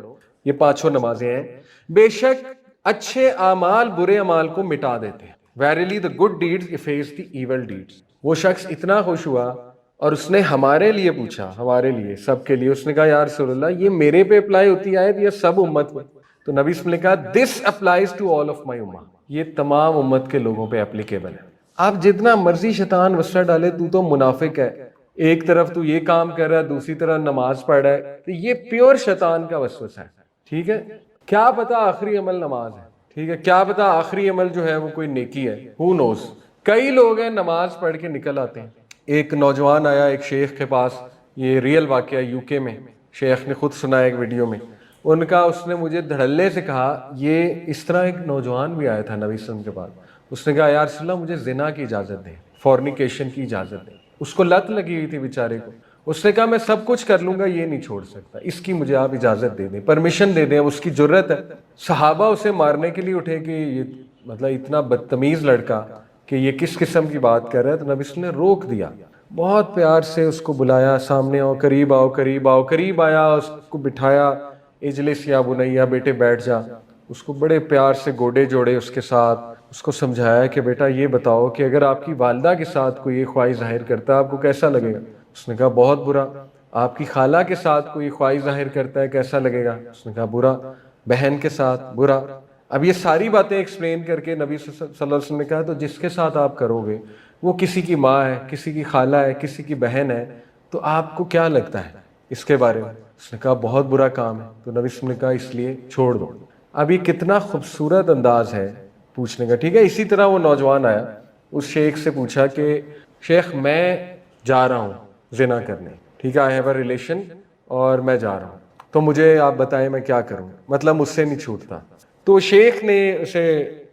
یہ پانچوں نمازیں ہیں، بے شک اچھے اعمال برے اعمال کو مٹا دیتے ہیں، verily the good deeds efface the evil deeds۔ وہ شخص اتنا خوش ہوا اور اس نے ہمارے لیے پوچھا، ہمارے لیے، سب کے لیے، اس نے کہا یا رسول اللہ یہ میرے پہ اپلائی ہوتی ہے یا سب امت میں؟ تو نبی صلی اللہ علیہ وسلم نے کہا this applies to all of my ummah، یہ تمام امت کے لوگوں پہ اپلیکیبل ہے۔ آپ جتنا مرضی شیطان وسوسہ ڈالے تو منافق ہے، ایک طرف تو یہ کام کر رہا ہے، دوسری طرف نماز پڑھ رہا ہے، تو یہ پیور شیطان کا وسوسہ ہے، ٹھیک ہے۔ کیا پتا آخری عمل نماز ہے، ٹھیک ہے، کیا پتا آخری عمل جو ہے وہ کوئی نیکی ہے، who knows۔ کئی لوگ ہیں نماز پڑھ کے نکل آتے ہیں۔ ایک نوجوان آیا ایک شیخ کے پاس، یہ ریئل واقعہ یو کے میں، شیخ نے خود سنا ایک ویڈیو میں، ان کا اس نے مجھے دھڑلے سے کہا، یہ اس طرح ایک نوجوان بھی آیا تھا نبی صلی اللہ علیہ وسلم کے پاس، اس نے کہا یا رسول اللہ مجھے زنا کی اجازت دیں، فورنیکیشن کی اجازت دیں۔ اس کو لت لگی ہوئی تھی بیچارے کو، اس نے کہا میں سب کچھ کر لوں گا یہ نہیں چھوڑ سکتا، اس کی مجھے آپ اجازت دے دیں، پرمیشن دے دیں۔ اس کی جرت ہے، صحابہ اسے مارنے کے لیے اٹھے کہ یہ مطلب اتنا بدتمیز لڑکا کہ یہ کس قسم کی بات کر رہا ہے، تو نبی صلی اللہ علیہ وسلم نے روک دیا۔ بہت پیار سے اس کو بلایا، سامنے آؤ، قریب آؤ، قریب آؤ، قریب آیا، اس کو بٹھایا، اجلس یا بنیا، بیٹے بیٹھ جا. اس کو بڑے پیار سے گوڈے جوڑے اس کے ساتھ، اس کو سمجھایا کہ بیٹا یہ بتاؤ کہ اگر آپ کی والدہ کے ساتھ کوئی یہ خواہش ظاہر کرتا ہے آپ کو کیسا لگے گا؟ اس نے کہا بہت برا. آپ کی خالہ کے ساتھ کوئی خواہش ظاہر کرتا ہے کیسا لگے گا؟ اس نے کہا برا. بہن کے ساتھ برا. اب یہ ساری باتیں ایکسپلین کر کے نبی صلی اللہ علیہ وسلم نے کہا تو جس کے ساتھ آپ کرو گے وہ کسی کی ماں ہے، کسی کی خالہ ہے، کسی کی بہن ہے، تو آپ کو کیا لگتا ہے اس کے بارے میں؟ اس نے کہا بہت برا کام ہے. تو نبی صلی اللہ علیہ وسلم نے کہا اس لیے چھوڑ دو. اب یہ کتنا خوبصورت انداز ہے پوچھنے کا. ٹھیک ہے، اسی طرح وہ نوجوان آیا، اس شیخ سے پوچھا کہ شیخ میں جا رہا ہوں زنا کرنے، ٹھیک ہے، آئی ہیو اے ریلیشن اور میں جا رہا ہوں، تو مجھے آپ بتائیں میں کیا کروں، مطلب مجھ سے نہیں چھوٹتا. تو شیخ نے اسے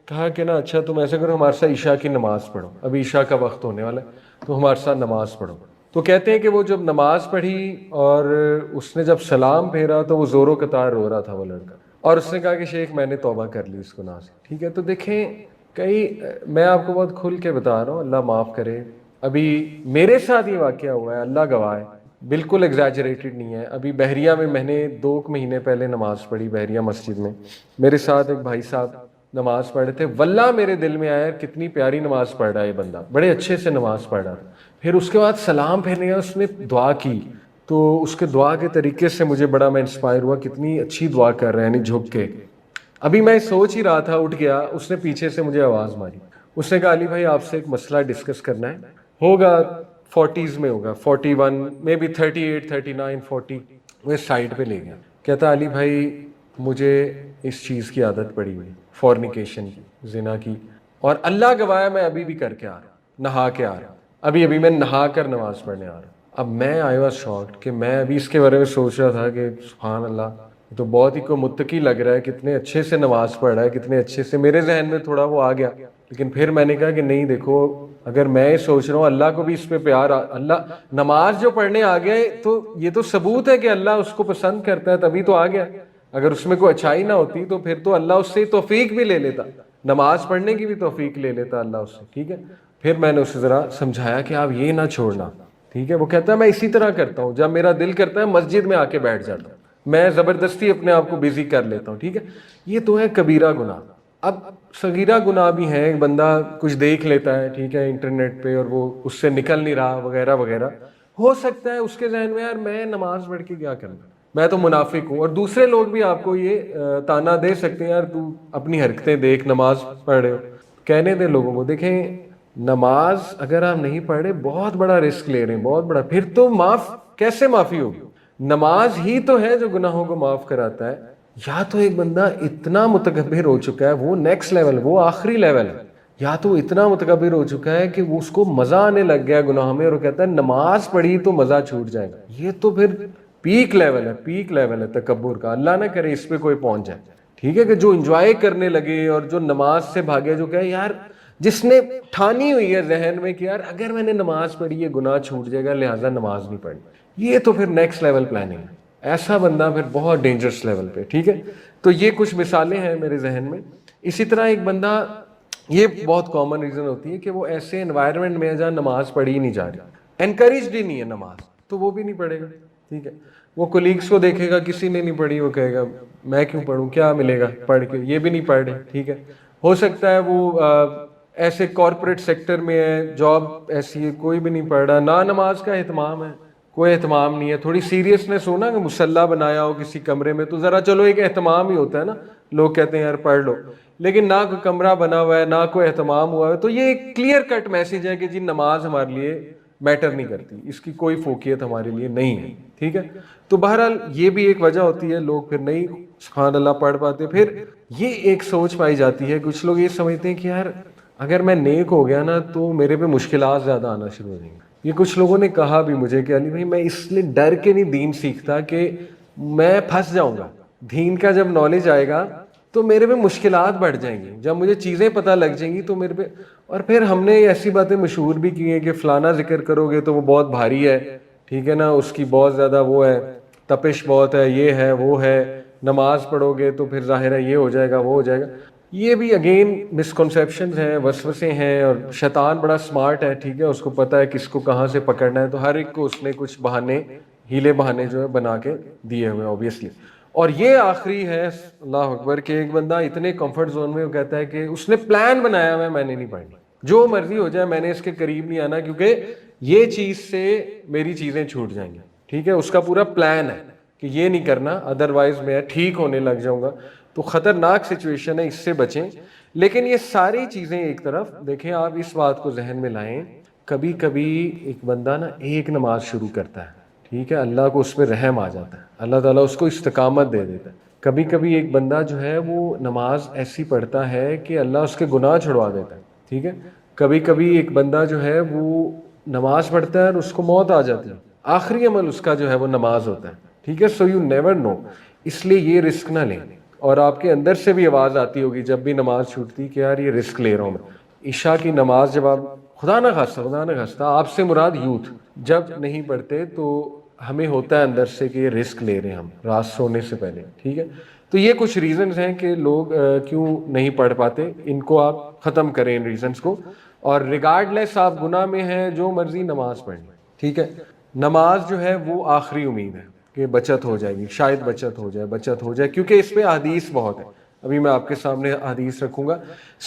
کہا کہ نا اچھا تم ایسا کرو، ہمارے ساتھ عشاء کی نماز پڑھو، ابھی عشاء کا وقت ہونے والا ہے تو ہمارے ساتھ نماز پڑھو. تو کہتے ہیں کہ وہ جب نماز پڑھی اور اس نے جب سلام پھیرا تو وہ زور و قطار رو رہا تھا وہ لڑکا، اور اس نے کہا کہ شیخ میں نے توبہ کر لی اس گناہ سے. ٹھیک ہے، تو دیکھیں کئی، میں آپ کو بہت کھل کے بتا رہا ہوں، اللہ معاف کرے. ابھی میرے ساتھ یہ واقعہ ہوا ہے، اللہ گواہ ہے، بالکل ایگزیجریٹڈ نہیں ہے. ابھی بحریہ میں نے 2 مہینے پہلے نماز پڑھی بحریہ مسجد میں، میرے ساتھ ایک بھائی صاحب نماز پڑھ رہے تھے. واللہ میرے دل میں آیا کتنی پیاری نماز پڑھ رہا ہے یہ بندہ، بڑے اچھے سے نماز پڑھ رہا تھا. پھر اس کے بعد سلام پھیرنے کا اس نے دعا کی، تو اس کے دعا کے طریقے سے مجھے بڑا میں انسپائر ہوا، کتنی اچھی دعا کر رہے ہیں، یعنی جھک کے. ابھی میں سوچ ہی رہا تھا، اٹھ گیا، اس نے پیچھے سے مجھے آواز ماری. اس نے کہا علی بھائی آپ سے ایک مسئلہ ڈسکس کرنا ہے. ہوگا 40s میں ہوگا، 41 مے بی 38 39 40. وہ سائڈ پہ لے گیا، کہتا علی بھائی مجھے اس چیز کی عادت پڑی ہوئی، فورنیکیشن کی، زنا کی، اور اللہ گواہ ہے میں ابھی بھی کر کے آ رہا ہوں، نہا کے آ رہا ہوں، ابھی میں نہا کر نماز پڑھنے آ رہا ہوں. اب میں آئی واز شاکڈ کہ میں ابھی اس کے بارے میں سوچ رہا تھا کہ سبحان اللہ، تو بہت ہی کو متقی لگ رہا ہے، کتنے اچھے سے نماز پڑھ رہا ہے، کتنے اچھے سے. میرے ذہن میں تھوڑا وہ آ گیا، لیکن پھر میں نے کہا کہ نہیں دیکھو، اگر میں سوچ رہا ہوں اللہ کو بھی اس پہ پیار، اللہ نماز جو پڑھنے آ گیا تو یہ تو ثبوت ہے کہ اللہ اس کو پسند کرتا ہے، تبھی تو آ گیا. اگر اس میں کوئی اچھائی نہ ہوتی تو پھر تو اللہ اس سے توفیق بھی لے لیتا، نماز پڑھنے کی بھی توفیق لے لیتا اللہ اس سے. ٹھیک ہے، پھر میں نے اسے ذرا سمجھایا کہ آپ یہ نہ چھوڑنا. ٹھیک ہے، وہ کہتا ہے میں اسی طرح کرتا ہوں، جب میرا دل کرتا ہے مسجد میں آ کے بیٹھ جاتا ہوں، میں زبردستی اپنے آپ کو بزی کر لیتا ہوں. ٹھیک ہے، یہ تو ہے کبیرہ گناہ. اب صغیرہ گناہ بھی ہیں، ایک بندہ کچھ دیکھ لیتا ہے، ٹھیک ہے، انٹرنیٹ پہ، اور وہ اس سے نکل نہیں رہا وغیرہ وغیرہ. ہو سکتا ہے اس کے ذہن میں یار میں نماز پڑھ کے کیا کروں، میں تو منافق ہوں. اور دوسرے لوگ بھی آپ کو یہ تانا دے سکتے ہیں یار تو اپنی حرکتیں دیکھ، نماز پڑھ رہے ہو. کہنے دیں لوگوں کو. دیکھیں نماز اگر آپ نہیں پڑھ رہے بہت بڑا رسک لے رہے ہیں، بہت بڑا. پھر تو معاف کیسے معافی ہوگی؟ نماز ہی تو ہے جو گناہوں کو معاف کراتا ہے. یا تو ایک بندہ اتنا متکبر ہو چکا ہے، وہ نیکسٹ لیول، وہ آخری لیول ہے، یا تو اتنا متکبر ہو چکا ہے کہ وہ اس کو مزہ آنے لگ گیا گناہ میں، اور وہ کہتا ہے نماز پڑھی تو مزہ چھوٹ جائے گا. یہ تو پھر پیک لیول ہے، پیک لیول ہے تکبر کا. اللہ نہ کرے اس پہ کوئی پہنچ جائے. ٹھیک ہے، کہ جو انجوائے کرنے لگے اور جو نماز سے بھاگے، جو کہے یار، جس نے ٹھانی ہوئی ہے ذہن میں کہ یار اگر میں نے نماز پڑھی ہے گناہ چھوٹ جائے گا، لہٰذا نماز نہیں پڑھنی، یہ تو پھر نیکسٹ لیول پلاننگ ہے. ایسا بندہ پھر بہت ڈینجرس لیول پہ. ٹھیک ہے، تو یہ کچھ مثالیں ہیں میرے ذہن میں. اسی طرح ایک بندہ، یہ بہت کامن ریزن ہوتی ہے کہ وہ ایسے انوائرمنٹ میں ہے جہاں نماز پڑھی ہی نہیں جا رہی، انکریجڈ ہی نہیں ہے نماز، تو وہ بھی نہیں پڑھے گا. ٹھیک ہے، وہ کولیگس کو دیکھے گا کسی نے نہیں پڑھی، وہ کہے گا میں کیوں پڑھوں، کیا ملے گا پڑھ کے، یہ بھی نہیں پڑھ رہے. ٹھیک ہے، ہو سکتا ہے وہ ایسے کارپوریٹ سیکٹر میں ہے، جاب ایسی ہے، کوئی بھی نہیں پڑھ رہا، نہ نماز کا اہتمام ہے، کوئی اہتمام نہیں ہے. تھوڑی سیریسنس ہو نا، کہ مصلی بنایا ہو کسی کمرے میں تو ذرا چلو ایک اہتمام ہی ہوتا ہے نا، لوگ کہتے ہیں یار پڑھ لو. لیکن نہ کوئی کمرہ بنا ہوا ہے، نہ کوئی اہتمام ہوا ہے، تو یہ ایک کلیئر کٹ میسج ہے کہ جی نماز ہمارے لیے میٹر نہیں کرتی، اس کی کوئی فوقیت ہمارے لیے نہیں ہے. ٹھیک ہے، تو بہرحال یہ بھی ایک وجہ ہوتی ہے، لوگ پھر نہیں سبحان اللہ پڑھ پاتے. پھر یہ ایک سوچ پائی جاتی ہے، کچھ لوگ یہ سمجھتے ہیں کہ یار اگر میں نیک ہو گیا نا تو میرے پہ مشکلات زیادہ آنا شروع ہو جائیں گی. یہ کچھ لوگوں نے کہا بھی مجھے کہ علی بھائی میں اس لیے ڈر کے نہیں دین سیکھتا کہ میں پھنس جاؤں گا، دین کا جب نالج آئے گا تو میرے پہ مشکلات بڑھ جائیں گی، جب مجھے چیزیں پتہ لگ جائیں گی تو میرے پہ. اور پھر ہم نے ایسی باتیں مشہور بھی کی ہیں کہ فلانا ذکر کرو گے تو وہ بہت بھاری ہے، ٹھیک ہے نا، اس کی بہت زیادہ وہ ہے، تپش بہت ہے، یہ ہے وہ ہے. نماز پڑھو گے تو پھر ظاہر ہے یہ ہو جائے گا وہ ہو جائے گا. یہ بھی اگین مسکنسیپشنز ہیں، وسوسے ہیں، اور شیطان بڑا سمارٹ ہے، ٹھیک ہے، اس کو پتہ ہے کس کو کہاں سے پکڑنا ہے، تو ہر ایک کو اس نے کچھ بہانے، ہیلے بہانے جو ہے بنا کے دیے ہوئے ہیں اوبیسلی. اور یہ آخری ہے، اللہ اکبر، کہ ایک بندہ اتنے کمفرٹ زون میں وہ کہتا ہے کہ اس نے پلان بنایا ہوا ہے، میں نے نہیں پڑھنی، جو مرضی ہو جائے میں نے اس کے قریب نہیں آنا، کیونکہ یہ چیز سے میری چیزیں چھوٹ جائیں گی. ٹھیک ہے، اس کا پورا پلان ہے کہ یہ نہیں کرنا، ادروائز میں ٹھیک ہونے لگ جاؤں گا. تو خطرناک سچویشن ہے، اس سے بچیں. لیکن یہ ساری چیزیں ایک طرف دیکھیں، آپ اس بات کو ذہن میں لائیں، کبھی کبھی ایک بندہ نا ایک نماز شروع کرتا ہے، ٹھیک ہے، اللہ کو اس پہ رحم آ جاتا ہے، اللہ تعالیٰ اس کو استقامت دے دیتا ہے. کبھی کبھی ایک بندہ جو ہے وہ نماز ایسی پڑھتا ہے کہ اللہ اس کے گناہ چھڑوا دیتا ہے. ٹھیک ہے، کبھی کبھی ایک بندہ جو ہے وہ نماز پڑھتا ہے اور اس کو موت آ جاتی ہے، آخری عمل اس کا جو ہے وہ نماز ہوتا ہے. ٹھیک ہے، سو یو نیور نو، اس لیے یہ رسک نہ لیں. اور آپ کے اندر سے بھی آواز آتی ہوگی جب بھی نماز چھوٹتی کہ یار یہ رسک لے رہا ہوں میں. عشاء کی نماز جب آپ، خدا نہ خواستہ آپ سے مراد یوتھ جب نہیں پڑھتے تو ہمیں ہوتا ہے اندر سے کہ یہ رسک لے رہے ہیں ہم رات سونے سے پہلے. ٹھیک ہے، تو یہ کچھ ریزنز ہیں کہ لوگ کیوں نہیں پڑھ پاتے، ان کو آپ ختم کریں ان ریزنز کو. اور ریگارڈ لیس آپ گناہ میں ہیں، جو مرضی نماز پڑھیں. ٹھیک ہے، نماز جو ہے وہ آخری امید ہے کہ بچت ہو جائے گی، شاید بچت ہو جائے کیونکہ اس پہ احادیث بہت ہے. ابھی میں آپ کے سامنے حدیث رکھوں گا.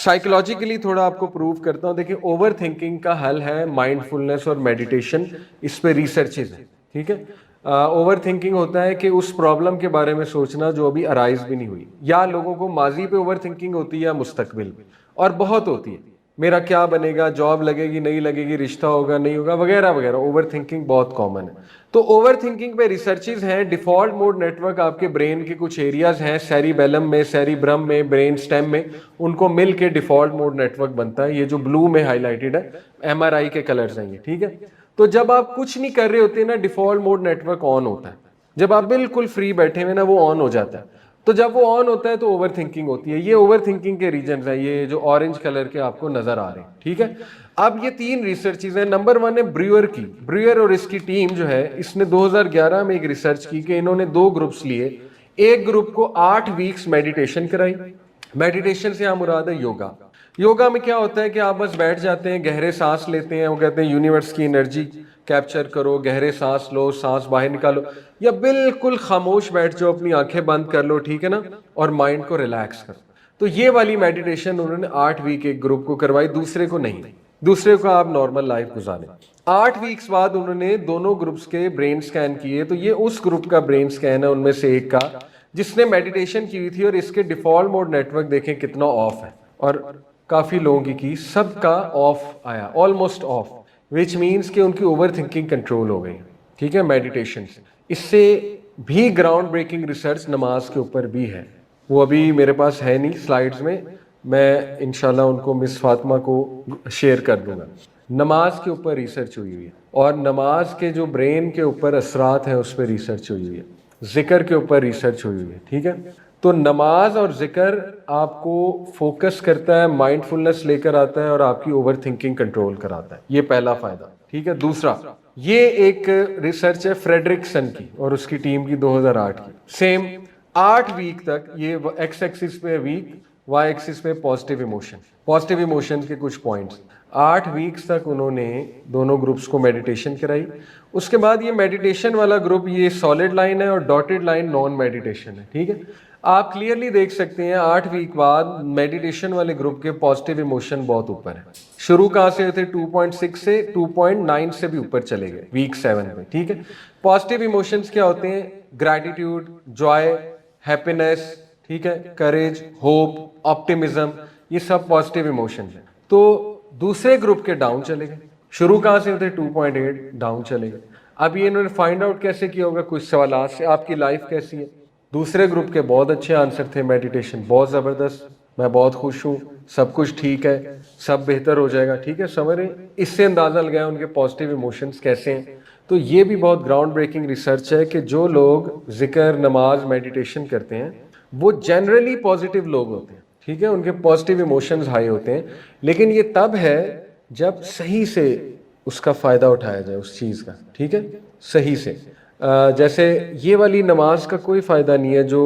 سائیکولوجیکلی تھوڑا آپ کو پروو کرتا ہوں. دیکھیں، اوور تھنکنگ کا حل ہے مائنڈ فلنس اور میڈیٹیشن، اس پہ ریسرچز ہیں. ٹھیک ہے، اوور تھنکنگ ہوتا ہے کہ اس پرابلم کے بارے میں سوچنا جو ابھی ارائز بھی نہیں ہوئی، یا لوگوں کو ماضی پہ اوور تھنکنگ ہوتی ہے یا مستقبل، اور بہت ہوتی ہے، میرا کیا بنے گا، جاب لگے گی نہیں لگے گی، رشتہ ہوگا نہیں ہوگا، وغیرہ وغیرہ. اوور تھنکنگ بہت کامن ہے. تو اوور تھنکنگ پہ ریسرچز ہیں. ڈیفالٹ موڈ نیٹ ورک آپ کے برین کے کچھ ایریاز ہیں، سیریبیلم میں، سیریبرم میں، برین سٹیم میں، ان کو مل کے ڈیفالٹ موڈ نیٹ ورک بنتا ہے. یہ جو بلو میں ہائی لائٹڈ ہے MRI کے کلرز ہیں یہ. ٹھیک ہے، تو جب آپ کچھ نہیں کر رہے ہوتے نا، default mode network on ہوتا ہے. جب آپ بالکل فری بیٹھے ہوئے نا، وہ آن ہو جاتا ہے. تو جب وہ آن ہوتا ہے تو اوور تھنکنگ ہوتی ہے. یہ اوور تھنکنگ کے ریجنز ہیں، یہ جو اورنج کلر کے آپ کو نظر آ رہے ہیں. ٹھیک ہے، اب یہ 3 ریسرچز ہیں. نمبر 1 ہے بریور کی. بریور اور اس کی ٹیم جو ہے، اس نے 2011 میں ایک ریسرچ کی کہ انہوں نے 2 گروپس لیے. ایک گروپ کو 8 ویکس میڈیٹیشن کرائی. میڈیٹیشن سے مراد ہے یوگا. یوگا میں کیا ہوتا ہے کہ آپ بس بیٹھ جاتے ہیں، گہرے سانس لیتے ہیں، وہ کہتے ہیں یونیورس کی انرجی کیپچر کرو، گہرے سانس لو، سانس باہر نکالو، یا بالکل خاموش بیٹھ جاؤ، اپنی آنکھیں بند کر لو. ٹھیک ہے نا، اور مائنڈ کو ریلیکس کرو. تو یہ والی میڈیٹیشن انہوں نے 8 ویک ایک گروپ کو کروائی، دوسرے کو نہیں. دوسرے کو آپ نارمل لائف گزاریں. 8 ویکس بعد انہوں نے دونوں گروپس کے برین سکین کیے. تو یہ اس گروپ کا برین سکین ہے ان میں سے ایک کا جس نے میڈیٹیشن کی ہوئی تھی، اور اس کے ڈیفالٹ موڈ نیٹ ورک دیکھیں کتنا آف ہے. اور کافی لوگوں کی سب کا آف آیا، آلموسٹ آف، وچ مینس کہ ان کی اوور تھنکنگ کنٹرول ہو گئی. ٹھیک ہے، میڈیٹیشن سے. اس سے بھی گراؤنڈ بریکنگ ریسرچ نماز کے اوپر بھی ہے، وہ ابھی میرے پاس ہے نہیں سلائیڈز میں انشاءاللہ ان کو مس فاطمہ کو شیئر کر دوں گا. نماز کے اوپر ریسرچ ہوئی ہوئی ہے، اور نماز کے جو برین کے اوپر اثرات ہیں اس پہ ریسرچ ہوئی ہوئی ہے. ذکر کے اوپر ریسرچ ہوئی ہوئی ہے. ٹھیک ہے، تو نماز اور ذکر آپ کو فوکس کرتا ہے، مائنڈ فلنس لے کر آتا ہے، اور آپ کی اوور تھنکنگ کنٹرول کراتا ہے. یہ پہلا فائدہ. ٹھیک ہے، دوسرا، یہ ایک ریسرچ ہے فریڈرکسن کی اور اس کی ٹیم کی 2008 کی. سیم 8 ویک تک، یہ ایکس ایکسس پہ ویک، وائی ایکسس پہ پازیٹیو ایموشن، پازیٹیو ایموشن کے کچھ پوائنٹس. 8 ویکس تک انہوں نے دونوں گروپس کو میڈیٹیشن کرائی. اس کے بعد یہ میڈیٹیشن والا گروپ، یہ سالڈ لائن ہے، اور ڈاٹڈ لائن نان میڈیٹیشن ہے. ٹھیک ہے، آپ کلیئرلی دیکھ سکتے ہیں 8 ویک بعد میڈیٹیشن والے گروپ کے پازیٹیو ایموشن بہت اوپر ہے. شروع کہاں سے ہوتے، 2.6 سے 2.9 سے بھی اوپر چلے گئے ویک 7 میں. ٹھیک ہے، پازیٹیو ایموشنز کیا ہوتے ہیں؟ گریٹیٹیوڈ، جوائے، ہیپینس، ٹھیک ہے، کریج، ہوپ، آپٹیمزم، یہ سب پازیٹیو ایموشنز ہیں. تو دوسرے گروپ کے ڈاؤن چلے گئے. شروع کہاں سے ہوتے، 2.8، ڈاؤن چلے گئے. اب یہ انہوں نے فائنڈ آؤٹ کیسے کیا ہوگا؟ کچھ سوالات سے، آپ کی لائف کیسی ہے. دوسرے گروپ کے بہت اچھے آنسر تھے، میڈیٹیشن بہت زبردست، میں بہت خوش ہوں، سب کچھ ٹھیک ہے، سب بہتر ہو جائے گا. ٹھیک ہے، سمجھ رہے ہیں؟ اس سے اندازہ لگایا ان کے پازیٹیو ایموشنز کیسے ہیں. تو یہ بھی بہت گراؤنڈ بریکنگ ریسرچ ہے کہ جو لوگ ذکر، نماز، میڈیٹیشن کرتے ہیں وہ جنرلی پازیٹیو لوگ ہوتے ہیں. ٹھیک ہے، ان کے پازیٹیو ایموشنز ہائی ہوتے ہیں. لیکن یہ تب ہے جب صحیح سے اس کا فائدہ اٹھایا جائے اس چیز کا. ٹھیک ہے، صحیح سے. جیسے یہ والی نماز کا کوئی فائدہ نہیں ہے جو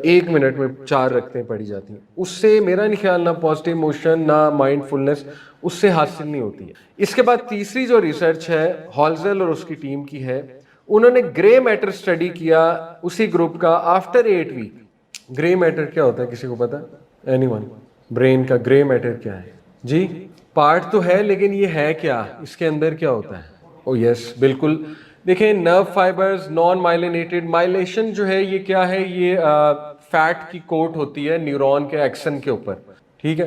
1 منٹ میں 4 رکعتیں پڑھی جاتی ہیں، اس سے میرا نہیں خیال نہ پازیٹیو موشن نہ مائنڈ فلنس اس سے حاصل نہیں ہوتی ہے۔ اس کے بعد تیسری جو ریسرچ ہے ہالزل اور اس کی ٹیم کی ہے، انہوں نے گرے میٹر اسٹڈی کیا اسی گروپ کا آفٹر 8 ویک۔ گرے میٹر کیا ہوتا ہے کسی کو پتا؟ Any one? برین کا گرے میٹر کیا ہے جی؟ پارٹ تو ہے لیکن یہ ہے کیا، اس کے اندر کیا ہوتا ہے؟ او یس بالکل، دیکھیں نرو فائبرز نان مائلینیٹڈ، مائلیشن جو ہے یہ کیا ہے، یہ فیٹ کی کوٹ ہوتی ہے نیورون کے ایکسن کے اوپر، ٹھیک ہے؟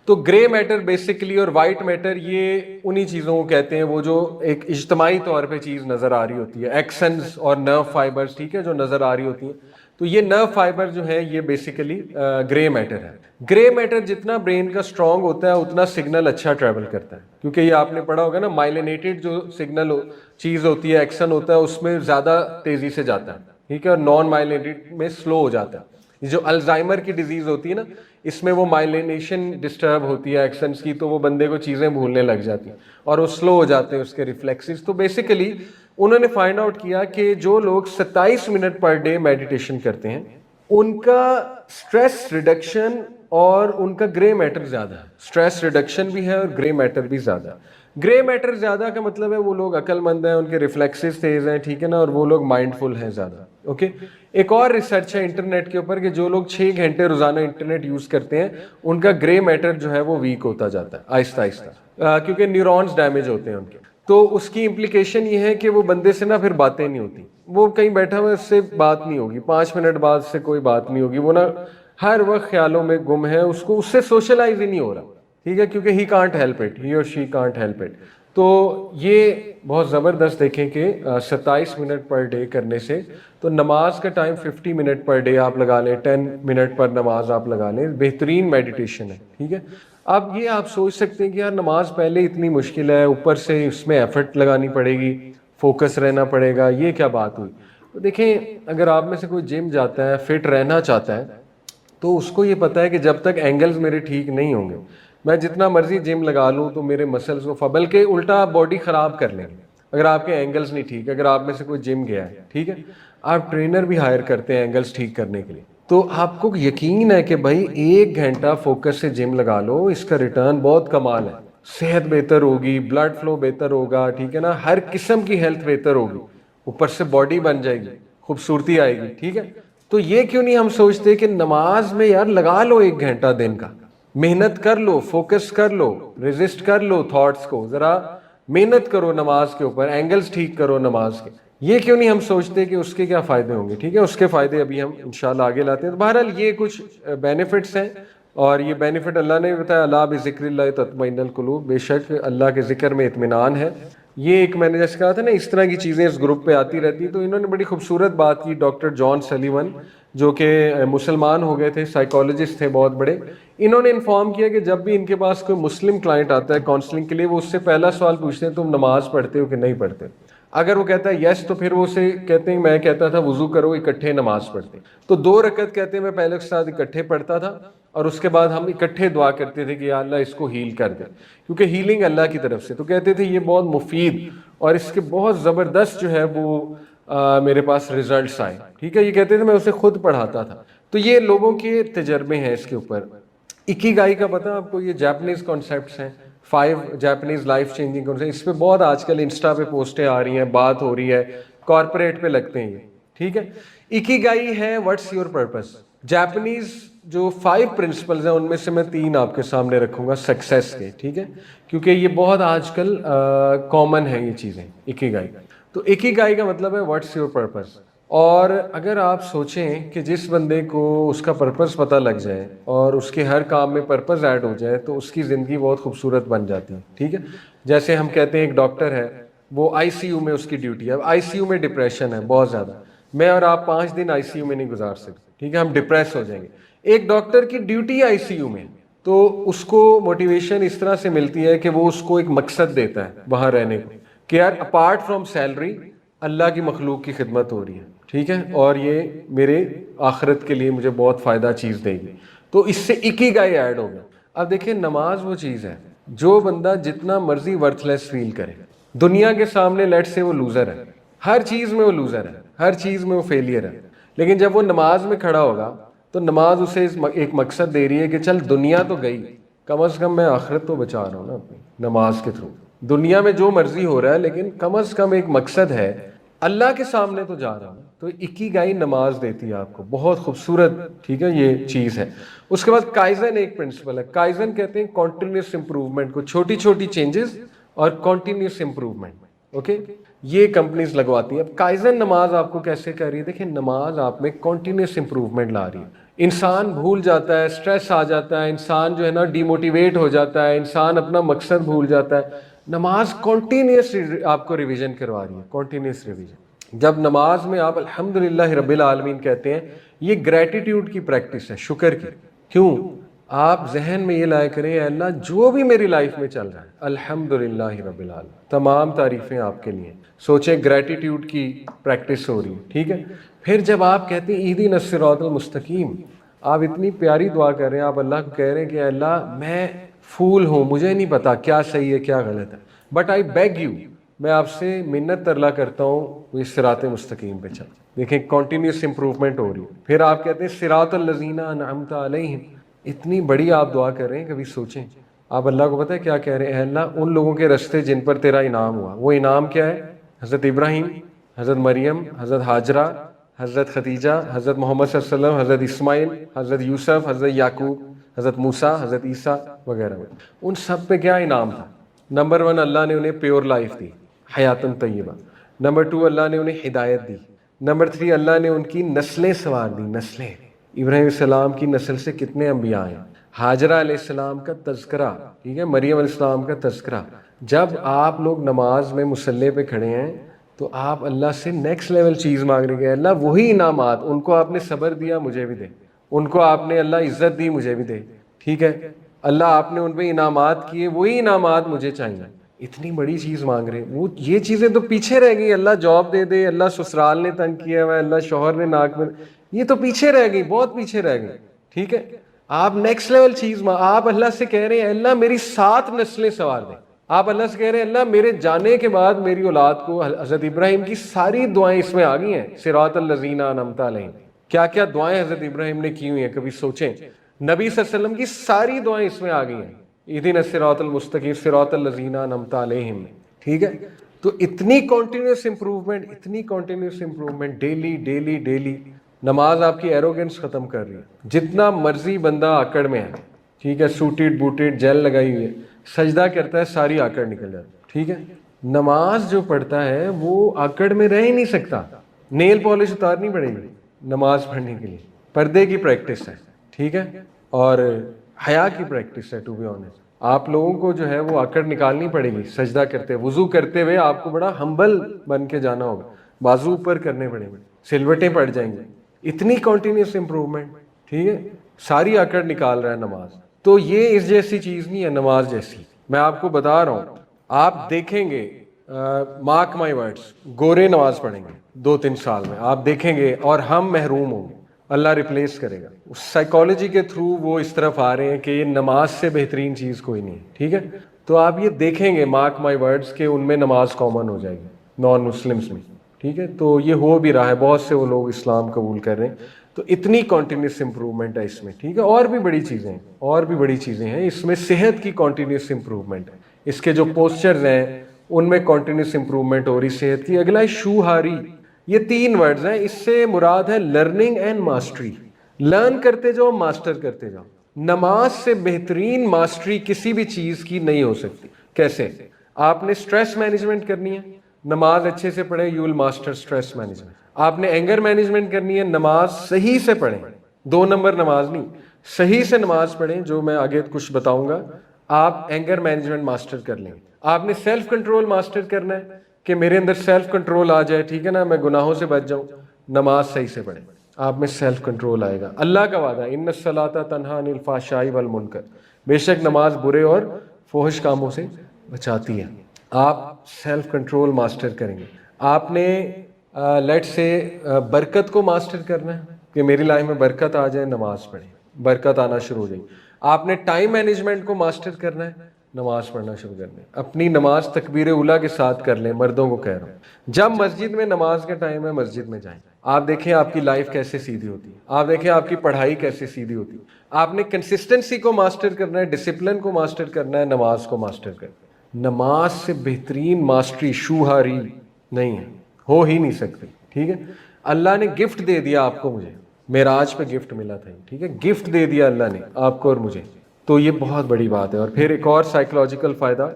تو گرے میٹر بیسیکلی اور وائٹ میٹر یہ انہی چیزوں کو کہتے ہیں وہ جو ایک اجتماعی طور پہ چیز نظر آ رہی ہوتی ہے، ایکسنز اور نرو فائبرز، ٹھیک ہے، جو نظر آ رہی ہوتی ہیں۔ تو یہ نرو فائبر جو ہے یہ بیسیکلی گرے میٹر ہے۔ گرے میٹر جتنا برین کا سٹرونگ ہوتا ہے اتنا سگنل اچھا ٹریول کرتا ہے، کیونکہ یہ آپ نے پڑھا ہوگا نا، مائلینیٹڈ جو سگنل چیز ہوتی ہے، ایکسن ہوتا ہے، اس میں زیادہ تیزی سے جاتا ہے، ٹھیک ہے، اور نان مائلینیٹڈ میں سلو ہو جاتا ہے۔ جو الزائمر کی ڈیزیز ہوتی ہے نا، اس میں وہ مائلینیشن ڈسٹرب ہوتی ہے ایکسنس کی، تو وہ بندے کو چیزیں بھولنے لگ جاتی ہیں اور وہ سلو ہو جاتے ہیں اس کے ریفلیکسز۔ تو بیسیکلی انہوں نے فائنڈ آؤٹ کیا کہ جو لوگ 27 منٹ پر ڈے میڈیٹیشن کرتے ہیں ان کا سٹریس ریڈکشن اور ان کا گرے میٹر زیادہ ہے، سٹریس ریڈکشن بھی ہے اور گرے میٹر بھی زیادہ ہے۔ گرے میٹر زیادہ کا مطلب ہے وہ لوگ عقل مند ہیں، ان کے ریفلیکسز تیز ہیں، ٹھیک ہے نا، اور وہ لوگ مائنڈ فل ہیں زیادہ، اوکے۔ ایک اور ریسرچ ہے انٹرنیٹ کے اوپر کہ جو لوگ 6 گھنٹے روزانہ انٹرنیٹ یوز کرتے ہیں ان کا گرے میٹر جو ہے وہ ویک ہوتا جاتا ہے آہستہ آہستہ، کیونکہ نیورونز ڈیمیج ہوتے ہیں ان کے۔ تو اس کی امپلیکیشن یہ ہے کہ وہ بندے سے نا پھر باتیں نہیں ہوتی، وہ کہیں بیٹھا ہوا اس سے بات نہیں ہوگی، 5 منٹ بعد سے کوئی بات نہیں ہوگی، وہ نا ہر وقت خیالوں میں گم ہے، اس کو اس سے سوشلائز ہی نہیں ہو رہا، ٹھیک ہے، کیونکہ ہی کانٹ ہیلپ اٹ، ہی اور شی کانٹ ہیلپ اٹ۔ تو یہ بہت زبردست دیکھیں کہ 27 منٹ پر ڈے کرنے سے، تو نماز کا ٹائم 50 منٹ پر ڈے آپ لگا لیں، 10 منٹ پر نماز آپ لگا لیں، بہترین میڈیٹیشن ہے، ٹھیک ہے۔ اب یہ آپ سوچ سکتے ہیں کہ یار نماز پہلے اتنی مشکل ہے، اوپر سے اس میں ایفرٹ لگانی پڑے گی، فوکس رہنا پڑے گا، یہ کیا بات ہوئی؟ تو دیکھیں اگر آپ میں سے کوئی جم جاتا ہے، فٹ رہنا چاہتا ہے، تو اس کو یہ پتہ ہے کہ جب تک اینگلز میرے ٹھیک نہیں ہوں گے، میں جتنا مرضی جم لگا لوں تو میرے مسلز کو بلکہ الٹا باڈی خراب کر لیں گے اگر آپ کے اینگلز نہیں ٹھیک۔ اگر آپ میں سے کوئی جم گیا ہے، ٹھیک ہے، آپ ٹرینر بھی ہائر کرتے ہیں اینگلز ٹھیک کرنے کے لیے، تو آپ کو یقین ہے کہ بھائی 1 گھنٹہ فوکس سے جم لگا لو، اس کا ریٹرن بہت کمال ہے، صحت بہتر ہوگی، بلڈ فلو بہتر ہوگا، ٹھیک ہے نا، ہر قسم کی ہیلتھ بہتر ہوگی، اوپر سے باڈی بن جائے گی، خوبصورتی آئے گی، ٹھیک ہے۔ تو یہ کیوں نہیں ہم سوچتے کہ نماز میں یار لگا لو 1 گھنٹہ دن کا، محنت کر لو، فوکس کر لو، ریزسٹ کر لو تھاٹس کو، ذرا محنت کرو نماز کے اوپر، اینگلز ٹھیک کرو نماز کے۔ یہ کیوں نہیں ہم سوچتے کہ اس کے کیا فائدے ہوں گے، ٹھیک ہے، اس کے فائدے ابھی ہم انشاءاللہ آگے لاتے ہیں۔ تو بہرحال یہ کچھ بینیفٹس ہیں، اور یہ بینیفٹ اللہ نے بتایا، اللہ بذکر اللہ تطمئن القلوب، بے شک اللہ کے ذکر میں اطمینان ہے۔ یہ ایک میں نے جیسے کہا تھا نا، اس طرح کی چیزیں اس گروپ پہ آتی رہتی، تو انہوں نے بڑی خوبصورت بات کی، ڈاکٹر جان سلیون جو کہ مسلمان ہو گئے تھے، سائیکالوجسٹ تھے بہت بڑے، انہوں نے انفارم کیا کہ جب بھی ان کے پاس کوئی مسلم کلائنٹ آتا ہے کاؤنسلنگ کے لیے، وہ اس سے پہلا سوال پوچھتے ہیں تم نماز پڑھتے ہو کہ نہیں پڑھتے؟ اگر وہ کہتا ہے یس تو پھر وہ اسے کہتے ہیں میں کہتا تھا وضو کرو اکٹھے نماز پڑھتے، تو 2 رکعت کہتے ہیں میں پہلے کے ساتھ اکٹھے پڑھتا تھا، اور اس کے بعد ہم اکٹھے دعا کرتے تھے کہ یا اللہ اس کو ہیل کر دے، کیونکہ ہیلنگ اللہ کی طرف سے، تو کہتے تھے یہ بہت مفید اور اس کے بہت زبردست جو ہے وہ میرے پاس ریزلٹس آئے، ٹھیک ہے۔ یہ کہتے تھے میں اسے خود پڑھاتا تھا۔ تو یہ لوگوں کے تجربے ہیں اس کے اوپر۔ اکیگائی کا پتہ آپ کو، یہ جاپنیز کانسیپٹس ہیں، 5 جاپنیز لائف چینجنگ کانسیپٹ، اس پہ بہت آج کل انسٹا پہ پوسٹیں آ رہی ہیں، بات ہو رہی ہے، کارپوریٹ پہ لگتے ہیں یہ، ٹھیک ہے۔ اکیگائی ہے واٹس یور پرپس۔ جاپنیز جو 5 پرنسپلز ہیں ان میں سے میں 3 آپ کے سامنے رکھوں گا سکسیس کے، ٹھیک ہے، کیونکہ یہ بہت آج کل کامن ہیں یہ چیزیں، اکیگائی۔ تو اکیگائی کا مطلب ہے واٹس یور پرپس، اور اگر آپ سوچیں کہ جس بندے کو اس کا پرپس پتہ لگ جائے اور اس کے ہر کام میں پرپس ایڈ ہو جائے تو اس کی زندگی بہت خوبصورت بن جاتی ہے، ٹھیک ہے۔ جیسے ہم کہتے ہیں ایک ڈاکٹر ہے، وہ آئی سی یو میں اس کی ڈیوٹی ہے، اب آئی سی یو میں ڈپریشن ہے بہت زیادہ، میں اور آپ 5 دن آئی سی یو میں نہیں گزار سکتے، ٹھیک ہے، ہم ڈپریس ہو جائیں گے۔ ایک ڈاکٹر کی ڈیوٹی آئی سی یو میں، تو اس کو موٹیویشن اس طرح سے ملتی ہے کہ وہ اس کو ایک مقصد دیتا ہے وہاں رہنے کو، کہ یار اپارٹ فرام سیلری اللہ کی مخلوق کی خدمت ہو رہی ہے، ٹھیک ہے، اور یہ میرے آخرت کے لیے مجھے بہت فائدہ چیز دے گی، تو اس سے اکیگائی ایڈ ہو گیا۔ اب دیکھیں نماز وہ چیز ہے جو بندہ جتنا مرضی ورتھ لیس فیل کرے، دنیا کے سامنے لیٹ سے وہ لوزر ہے، ہر چیز میں وہ لوزر ہے, ہر چیز میں وہ فیلئر ہے. لیکن جب وہ نماز میں کھڑا ہوگا تو نماز اسے ایک مقصد دے رہی ہے کہ چل دنیا تو گئی, کم از کم میں آخرت تو بچا رہا ہوں نا اپنی نماز کے تھرو. دنیا میں جو مرضی ہو رہا ہے لیکن کم از کم ایک مقصد ہے, اللہ کے سامنے تو جا رہا ہوں. تو اکیگائی نماز دیتی ہے آپ کو, بہت خوبصورت, ٹھیک ہے, یہ چیز ہے. اس کے بعد کائزن ایک پرنسپل ہے. کائزن کہتے ہیں کنٹینیوس امپروومنٹ کو, چھوٹی چھوٹی چینجز اور کنٹینیوس امپروومنٹ. اوکے, یہ کمپنیز لگواتی ہیں. اب کائزن نماز آپ کو کیسے کر رہی ہے؟ دیکھیں نماز آپ میں کنٹینیوس امپروومنٹ لا رہی ہے. انسان بھول جاتا ہے, سٹریس آ جاتا ہے, انسان جو ہے نا ڈی موٹیویٹ ہو جاتا ہے, انسان اپنا مقصد بھول جاتا ہے. نماز کنٹینیوس آپ کو ریویژن کروا رہی ہے, کنٹینیوس ریویژن. جب نماز میں آپ الحمدللہ رب العالمین کہتے ہیں, یہ گریٹیٹیوڈ کی پریکٹس ہے, شکر کی. کیوں؟ آپ ذہن میں یہ لائے کریں, اے اللہ جو بھی میری لائف میں چل رہا ہے الحمدللہ رب العالمین, تمام تعریفیں آپ کے لیے. سوچیں گریٹیٹیوڈ کی پریکٹس ہو رہی ہے, ٹھیک ہے. پھر جب آپ کہتے ہیں اہدنا الصراط المستقیم, آپ اتنی پیاری دعا کر رہے ہیں, آپ اللہ کو کہہ رہے ہیں کہ اے اللہ میں فول ہوں, مجھے نہیں پتا کیا صحیح ہے کیا غلط ہے, بٹ آئی بیگ یو, میں آپ سے منت ترلا کرتا ہوں وہ اس صراط مستقیم پہ چل. دیکھیں کنٹینیوس امپروومنٹ ہو رہی ہے. پھر آپ کہتے ہیں صراط الذین انعمت علیہم, اتنی بڑی آپ دعا کر رہے ہیں, کبھی سوچیں آپ اللہ کو پتہ ہے کیا کہہ رہے ہیں؟ اے اللہ ان لوگوں کے رستے جن پر تیرا انعام ہوا. وہ انعام کیا ہے؟ حضرت ابراہیم, حضرت مریم, حضرت ہاجرہ, حضرت خدیجہ, حضرت محمد صلی اللہ علیہ وسلم, حضرت اسماعیل, حضرت یوسف, حضرت یعقوب, حضرت موسیٰ, حضرت عیسیٰ وغیرہ. ان سب پہ کیا انعام تھا؟ نمبر 1 اللہ نے انہیں پیور لائف دی, حیاتن طیبہ. نمبر 2 اللہ نے انہیں ہدایت دی. نمبر 3 اللہ نے ان کی نسلیں سنوار دی, نسلیں. ابراہیم علیہ السلام کی نسل سے کتنے انبیاء ہیں؟ ہاجرہ علیہ السلام کا تذکرہ, ٹھیک ہے, مریم علیہ السلام کا تذکرہ. جب آپ لوگ نماز میں مصلی پہ کھڑے ہیں تو آپ اللہ سے نیکسٹ لیول چیز مانگ رہے ہیں, اللہ وہی انعامات, ان کو آپ نے صبر دیا مجھے بھی دے, ان کو آپ نے اللہ عزت دی مجھے بھی دے, ٹھیک ہے, اللہ آپ نے ان پہ انعامات کیے, وہی انعامات مجھے چاہیے. اتنی بڑی چیز مانگ رہے ہیں. وہ یہ چیزیں تو پیچھے رہ گئی, اللہ جاب دے دے, اللہ سسرال نے تنگ کیا ہوا ہے, اللہ شوہر نے ناک میں, یہ تو پیچھے رہ گئی, بہت پیچھے رہ گئی, ٹھیک ہے. آپ نیکسٹ لیول چیز آپ اللہ سے کہہ رہے ہیں اللہ میری 7 نسلیں سنوار دیں. آپ اللہ سے کہہ رہے ہیں اللہ میرے جانے کے بعد میری اولاد کو, حضرت ابراہیم کی ساری دعائیں اس میں آ گئی ہیں, صراط الذین انعمت علیہم. کیا کیا دعائیں حضرت ابراہیم نے کی ہوئی ہیں, کبھی سوچیں. نبی صلی اللہ علیہ وسلم کی ساری دعائیں اس میں آ گئی ہیں, اہدنا الصراط المستقیم صراط الذین انعمت علیہم, ٹھیک ہے. تو اتنی کنٹینیوس امپروومنٹ, اتنی continuous improvement, daily daily daily. نماز آپ کی ایروگنس ختم کر رہی ہے. جتنا مرضی بندہ آکڑ میں ہے, ٹھیک ہے, سوٹیڈ بوٹیڈ جیل لگائی ہوئی ہے, سجدہ کرتا ہے ساری آکڑ نکل جاتی, ٹھیک ہے. نماز جو پڑھتا ہے وہ آکڑ میں رہ ہی نہیں سکتا. نیل پالش اتارنی پڑے گی نماز پڑھنے کے لیے, پردے کی پریکٹس ہے, ٹھیک ہے, اور حیا کی پریکٹس ہے. ٹو بی آنیسٹ آپ لوگوں کو جو ہے وہ آکڑ نکالنی پڑے گی. سجدہ کرتے وضو کرتے ہوئے آپ کو بڑا ہمبل بن کے جانا ہوگا, بازو اوپر کرنے پڑیں گے, سلوٹیں پڑ جائیں گے. اتنی کنٹینیوس امپروومنٹ, ٹھیک ہے, ساری آکڑ نکال رہا ہے نماز. تو یہ اس جیسی چیز نہیں ہے نماز جیسی. میں آپ کو بتا رہا ہوں, آپ دیکھیں گے, مارک مائی ورڈز, گورے نماز پڑھیں گے 2-3 سال میں, آپ دیکھیں گے, اور ہم محروم ہوں گے. اللہ ریپلیس کرے گا. اس سائیکالوجی کے تھرو وہ اس طرف آ رہے ہیں کہ یہ نماز سے بہترین چیز کوئی نہیں ہے, ٹھیک ہے. تو آپ یہ دیکھیں گے مارک مائی ورڈز کہ ان میں نماز کامن ہو جائے گی نان مسلمس میں, ٹھیک ہے. تو یہ ہو بھی رہا ہے, بہت سے وہ لوگ اسلام قبول کر رہے ہیں. تو اتنی کنٹینیوس امپروومنٹ ہے اس میں, ٹھیک ہے. اور بھی بڑی چیزیں ہیں, اور بھی بڑی چیزیں ہیں اس میں. صحت کی کنٹینیوس امپروومنٹ ہے, اس کے جو پوسچرز ہیں ان میں کنٹینیوس امپروومنٹ ہو رہی صحت کی. اگلا ہے شوہاری. یہ 3 ورڈز ہیں, اس سے مراد ہے لرننگ اینڈ ماسٹری. لرن کرتے جاؤ, ماسٹر کرتے جاؤ. نماز سے بہترین ماسٹری کسی بھی چیز کی نہیں ہو سکتی. کیسے؟ آپ نے سٹریس مینجمنٹ کرنی ہے, نماز اچھے سے پڑھیں, you will master stress management. آپ نے اینگر مینجمنٹ کرنی ہے, نماز صحیح سے پڑھیں, 2 نمبر نماز نہیں, صحیح سے نماز پڑھیں, جو میں آگے کچھ بتاؤں گا. آپ اینگر مینجمنٹ ماسٹر کر لیں. آپ نے سیلف کنٹرول ماسٹر کرنا ہے کہ میرے اندر سیلف کنٹرول آ جائے, ٹھیک ہے نا, میں گناہوں سے بچ جاؤں. نماز صحیح سے پڑھیں, آپ میں سیلف کنٹرول آئے گا. اللہ کا وعدہ ہے ان الصلاۃ تنہی عن الفحشاء والمنکر, بے شک نماز برے اور فحش کاموں سے بچاتی ہے. آپ سیلف کنٹرول ماسٹر کریں گے. آپ نے لیٹ سے برکت کو ماسٹر کرنا ہے کہ میری لائف میں برکت آ جائے, نماز پڑھیں, برکت آنا شروع ہو جائے. آپ نے ٹائم مینجمنٹ کو ماسٹر کرنا ہے, نماز پڑھنا شروع کر دیں. اپنی نماز تکبیر اولیٰ کے ساتھ کر لیں. مردوں کو کہہ رہا ہوں, جب مسجد میں نماز کا ٹائم ہے مسجد میں جائیں. آپ دیکھیں آپ کی لائف کیسے سیدھی ہوتی ہے, آپ دیکھیں آپ کی پڑھائی کیسے سیدھی ہوتی ہے. آپ نے کنسسٹنسی کو ماسٹر کرنا ہے, ڈسپلن کو ماسٹر کرنا ہے, نماز کو ماسٹر کرنا ہے. نماز سے بہترین ماسٹری شوہاری نہیں ہے, ہو ہی نہیں سکتی. ٹھیک ہے, اللہ نے گفٹ دے دیا آپ کو, مجھے معراج پہ گفٹ ملا تھا. ٹھیک ہے, گفٹ دے دیا اللہ نے آپ کو اور مجھے, تو یہ بہت بڑی بات ہے. اور پھر ایک اور سائیکولوجیکل فائدہ,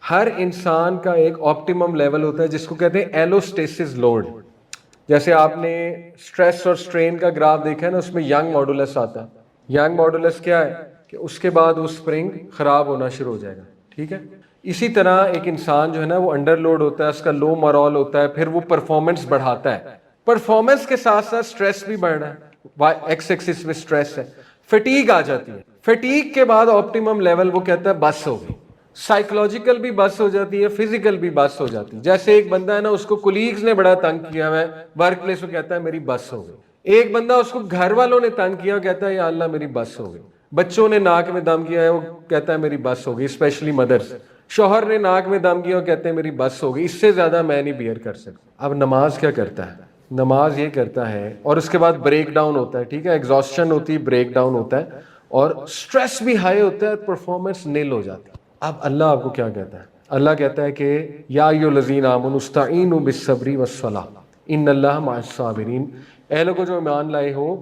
ہر انسان کا ایک آپٹیمم لیول ہوتا ہے جس کو کہتے ہیں ایلوسٹیسس لوڈ. جیسے آپ نے سٹریس اور سٹرین کا گراف دیکھا ہے نا, اس میں ینگ ماڈولس آتا ہے. ینگ ماڈولس کیا ہے کہ اس کے بعد وہ سپرنگ خراب ہونا شروع ہو جائے گا. ٹھیک ہے, اسی طرح ایک انسان جو ہے نا وہ انڈر لوڈ ہوتا ہے, اس کا لو مورال ہوتا ہے, پھر وہ پرفارمنس بڑھاتا ہے. پرفارمنس کے ساتھ ساتھ سٹریس بھی بڑھ رہا ہے, ایکس ایکسس میں سٹریس ہے, فٹیگ آ جاتی ہے. فٹیگ کے بعد آپٹیمم لیول وہ کہتا ہے بس ہو گئی. سائیکولوجیکل بھی بس ہو جاتی ہے, فزیکل بھی بس ہو جاتی ہے. جیسے ایک بندہ ہے نا, اس کو کولیگز نے بڑا تنگ کیا ہے ورک پلیس, وہ کہتا ہے میری بس ہو گئی. ایک بندہ اس کو گھر والوں نے تنگ کیا, کہتا ہے یا اللہ میری بس ہو گئی. بچوں نے ناک میں دم کیا ہے, وہ کہتا ہے میری بس ہو گئی, اسپیشلی مدرس. شوہر نے ناک میں دم کیا, وہ کہتے ہیں میری بس ہو گئی, اس سے زیادہ میں نہیں بیئر کر سکتا. اب نماز کیا کرتا ہے, نماز یہ کرتا ہے, اور اس کے بعد بریک ڈاؤن ہوتا ہے. ٹھیک ہے, ایگزاسشن ہوتی ہے, بریک ڈاؤن ہوتا ہے, اور سٹریس بھی ہائی ہوتا ہے, پرفارمنس نیل ہو جاتی ہے. اب اللہ آپ کو کیا کہتا ہے, اللہ کہتا ہے کہ یا ایھا الذین آمنوا استعینوا بالصبر والصلاۃ ان اللہ مع الصابرین. اے لوگوں جو ایمان لائے ہو,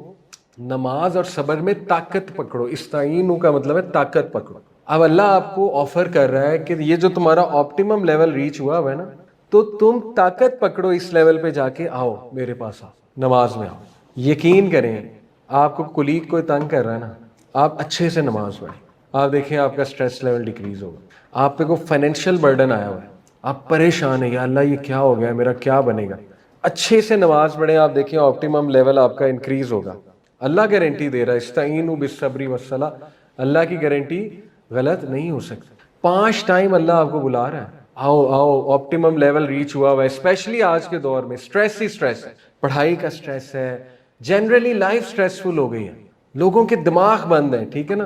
نماز اور صبر میں طاقت پکڑو. استعینوا کا مطلب ہے طاقت پکڑو. اب اللہ آپ کو آفر کر رہا ہے کہ یہ جو تمہارا آپٹیمم لیول ریچ ہوا ہے نا, تو تم طاقت پکڑو, اس لیول پہ جا کے آؤ میرے پاس, آؤ نماز میں آؤ. یقین کریں, آپ کو کولیگ کوئی تنگ کر رہا ہے نا, آپ اچھے سے نماز پڑھیں, آپ دیکھیں آپ کا اسٹریس لیول ڈیکریز ہوگا. آپ پہ کوئی فائنینشیل برڈن آیا ہوا ہے, آپ پریشان ہیں, یا اللہ یہ کیا ہو گیا, میرا کیا بنے گا, اچھے سے نماز پڑھیں, آپ دیکھیں آپٹیمم لیول آپ کا انکریز ہوگا. اللہ گارنٹی دے رہا ہے, استعینوا بالصبر والصلاۃ. اللہ کی گارنٹی غلط نہیں ہو سکتی. 5 ٹائم اللہ آپ کو بلا رہا ہے, آؤ آؤ, آپٹیمم لیول ریچ ہوا ہوا ہے. اسپیشلی آج کے دور میں سٹریس ہی سٹریس ہے, پڑھائی کا سٹریس ہے, جنرلی لائف سٹریسفل ہو گئی ہے, لوگوں کے دماغ بند ہیں. ٹھیک ہے نا,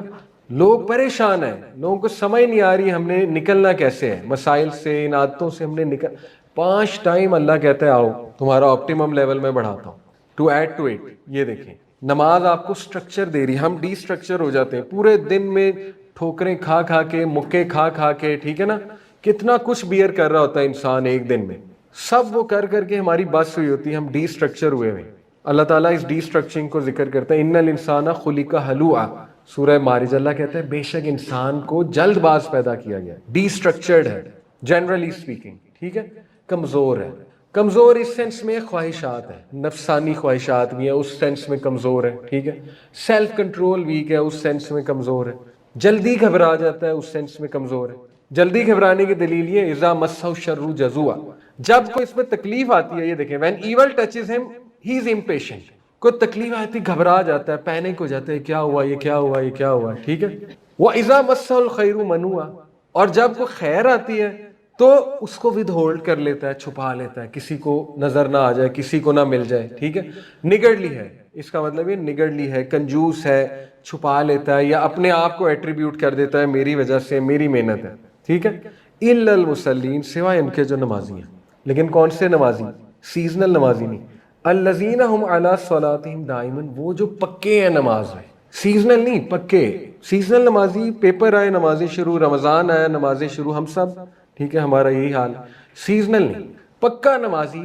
لوگ پریشان ہیں, لوگوں کو سمجھ نہیں آ رہی ہم نے نکلنا کیسے ہے مسائل سے, ان عادتوں سے ہم نے 5 ٹائم اللہ کہتا ہے آؤ تمہارا آپٹیمم لیول میں بڑھاتا ہوں. ٹو ایڈ ٹو اٹ, یہ دیکھیں نماز آپ کو سٹرکچر دے رہی. ہم ڈی سٹرکچر ہو جاتے ہیں پورے دن میں, ٹھوکریں کھا کھا کے, مکے کھا کھا کے. ٹھیک ہے نا, کتنا کچھ بیئر کر رہا ہوتا ہے انسان ایک دن میں, سب وہ کر کر کے ہماری بس ہوئی ہوتی ہے, ہم ڈی سٹرکچر ہوئے ہوئے. اللہ تعالیٰ اس ڈی سٹرکچرنگ کو ذکر کرتا ہے, ان الانسان خلق ہلوعا. سورہ مارج اللہ کہتا ہے بے شک انسان کو جلد باز پیدا کیا گیا, ڈی سٹرکچرڈ ہے جنرلی اسپیکنگ. ٹھیک ہے, کمزور ہے. کمزور اس سینس میں خواہشات ہے, نفسانی خواہشات بھی ہیں, اس سینس میں کمزور ہے. ٹھیک ہے, سیلف کنٹرول ویک ہے, اس سینس میں کمزور ہے. جلدی گھبرا جاتا ہے, اس سینس میں کمزور ہے. جلدی گھبرانے کی دلیل یہ اذا مسہ الشر جزوعا, جب کوئی اس میں تکلیف آتی ہے, یہ دیکھیں when evil touches him he is impatient. کوئی تکلیف آتی گھبرا جاتا ہے, پینک ہو جاتا ہے, کیا ہوا, یہ کیا ہوا, یہ کیا ہوا. ٹھیک ہے, وَإِذَا مَسَّهُ الْخَيْرُ مَنُوعًا, اور جب کوئی خیر آتی ہے تو اس کو ود ہولڈ کر لیتا ہے, چھپا لیتا ہے, کسی کو نظر نہ آ جائے, کسی کو نہ مل جائے. ٹھیک ہے, نگڑلی ہے, اس کا مطلب یہ نگڑلی ہے, کنجوس ہے, چھپا لیتا ہے, یا اپنے آپ کو ایٹریبیوٹ کر دیتا ہے میری وجہ سے, میری محنت ہے. ٹھیک ہے, اِلَّا الْمُصَلِّينَ, سوائے ان کے جو نمازی ہیں. لیکن کون سے نمازی, سیزنل نمازی نہیں. الذین هم علی صلاتہم دائمون, وہ جو پکے ہیں نماز میں, سیزنل نہیں, پکے. سیزنل نمازی پیپر آئے نمازیں شروع, رمضان آیا نمازیں شروع, ہم سب. ٹھیک ہے, ہمارا یہی حال. سیزنل نہیں, پکا نمازی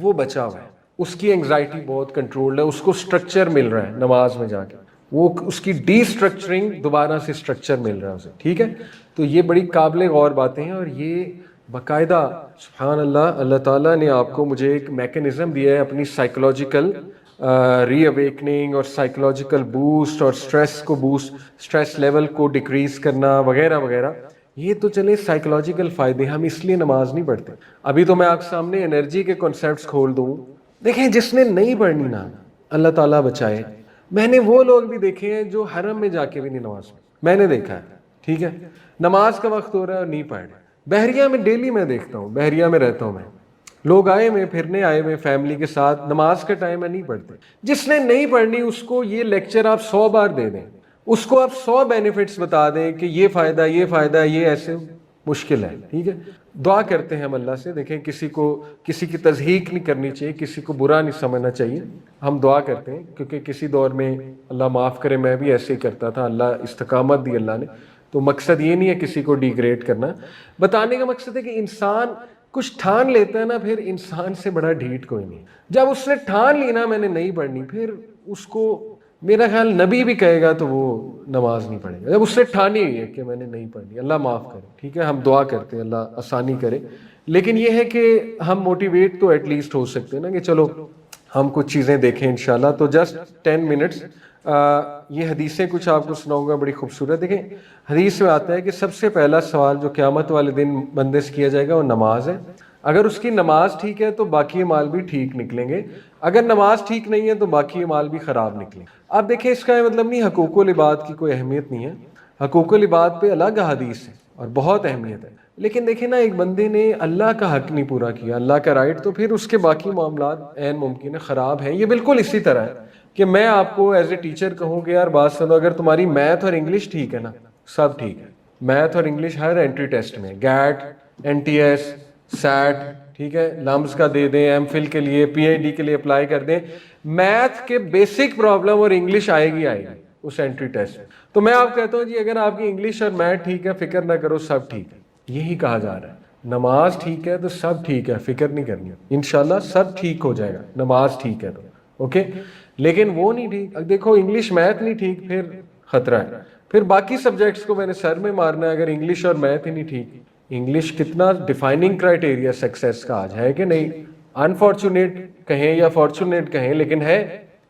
وہ بچا ہوا ہے, اس کی انگزائٹی بہت کنٹرول ہے, اس کو سٹرکچر مل رہا ہے نماز میں جا کے, وہ اس کی ڈی سٹرکچرنگ دوبارہ سے سٹرکچر مل رہا ہے اسے. ٹھیک ہے, تو یہ بڑی قابل غور باتیں ہیں, اور یہ باقاعدہ سبحان اللہ, اللہ تعالیٰ نے آپ کو مجھے ایک میکنزم دیا ہے اپنی سائیکولوجیکل ری اویکننگ اور سائیکولوجیکل بوسٹ اور سٹریس کو بوسٹ, سٹریس لیول کو ڈیکریز کرنا وغیرہ وغیرہ. یہ تو چلے سائیکولوجیکل فائدے, ہم اس لیے نماز نہیں پڑھتے. ابھی تو میں آپ کے سامنے انرجی کے کنسیپٹس کھول دوں, دیکھیں جس نے نہیں پڑھنی نا, اللہ تعالیٰ بچائے. میں نے وہ لوگ بھی دیکھے ہیں جو حرم میں جا کے بھی نہیں نماز پڑھتے, میں نے دیکھا ہے. ٹھیک ہے, نماز کا وقت ہو رہا ہے اور نہیں پڑھ رہے. بحریہ میں ڈیلی میں دیکھتا ہوں, بحریہ میں رہتا ہوں میں, لوگ آئے میں پھرنے آئے میں فیملی کے ساتھ, نماز کا ٹائم ہے نہیں پڑھتے. جس نے نہیں پڑھنی اس کو یہ لیکچر آپ 100 بار دے دیں, اس کو آپ 100 بینیفٹس بتا دیں کہ یہ فائدہ یہ ایسے مشکل ہے. ٹھیک ہے, دعا کرتے ہیں ہم اللہ سے. دیکھیں کسی کی تضحیق نہیں کرنی چاہیے, کسی کو برا نہیں سمجھنا چاہیے. ہم دعا کرتے ہیں کیونکہ کسی دور میں اللہ معاف کرے میں بھی ایسے ہی کرتا تھا, اللہ استقامت دی اللہ نے. تو مقصد یہ نہیں ہے کسی کو ڈیگریڈ کرنا, بتانے کا مقصد ہے کہ انسان کچھ ٹھان لیتا ہے نا, پھر انسان سے بڑا ڈھیٹ کوئی نہیں. جب اس نے ٹھان لی نا میں نے نہیں پڑھنی, پھر اس کو میرا خیال نبی بھی کہے گا تو وہ نماز نہیں پڑھے گا. جب اس سے ٹھانی ہوئی ہے کہ میں نے نہیں پڑھنی, اللہ معاف کرے. ٹھیک ہے, ہم دعا کرتے ہیں اللہ آسانی کرے. لیکن یہ ہے کہ ہم موٹیویٹ تو ایٹ لیسٹ ہو سکتے ہیں نا کہ چلو ہم کچھ چیزیں دیکھیں انشاءاللہ. تو جسٹ 10 منٹس یہ حدیثیں کچھ آپ کو سناؤں گا بڑی خوبصورت. دیکھیں حدیث میں آتا ہے کہ سب سے پہلا سوال جو قیامت والے دن بندے سے کیا جائے گا وہ نماز ہے. اگر اس کی نماز ٹھیک ہے تو باقی اعمال بھی ٹھیک نکلیں گے, اگر نماز ٹھیک نہیں ہے تو باقی اعمال بھی خراب نکلیں گے. اب دیکھیں اس کا یہ مطلب نہیں حقوق العباد کی کوئی اہمیت نہیں ہے, حقوق العباد پہ الگ حدیث ہے اور بہت اہمیت ہے. لیکن دیکھیں نا ایک بندے نے اللہ کا حق نہیں پورا کیا, اللہ کا رائٹ, تو پھر اس کے باقی معاملات عین ممکن ہے خراب ہیں. یہ بالکل اسی طرح ہے کہ میں آپ کو ایز اے ٹیچر کہوں کہ یار بات سنو, اگر تمہاری میتھ اور انگلش ٹھیک ہے نا سب ٹھیک ہے. میتھ اور انگلش ہر انٹری ٹیسٹ میں, GAT, N T S, SAT, ٹھیک ہے, لمز کا دے دیں, ایم فل کے لیے, پی ایچ ڈی کے لیے اپلائی کر دیں, میتھ کے بیسک پرابلم اور انگلش آئے گی اس انٹری ٹیسٹ. تو میں آپ کہتا ہوں جی اگر آپ کی انگلش اور میتھ ٹھیک ہے فکر نہ کرو, سب ٹھیک ہے. یہی کہا جا رہا ہے, نماز ٹھیک ہے تو سب ٹھیک ہے, فکر نہیں کرنی, انشاءاللہ سب ٹھیک ہو جائے گا. نماز ٹھیک ہے تو اوکے, لیکن وہ نہیں ٹھیک. اب دیکھو انگلش میتھ نہیں ٹھیک پھر خطرہ ہے, پھر باقی سبجیکٹس کو میں نے سر میں مارنا ہے اگر انگلش اور میتھ ہی نہیں ٹھیک. انگلش کتنا ڈیفائننگ کرائٹیریا سکسیس کا آج ہے کہ نہیں, انفارچونیٹ کہیں یا فارچونیٹ کہیں لیکن ہے.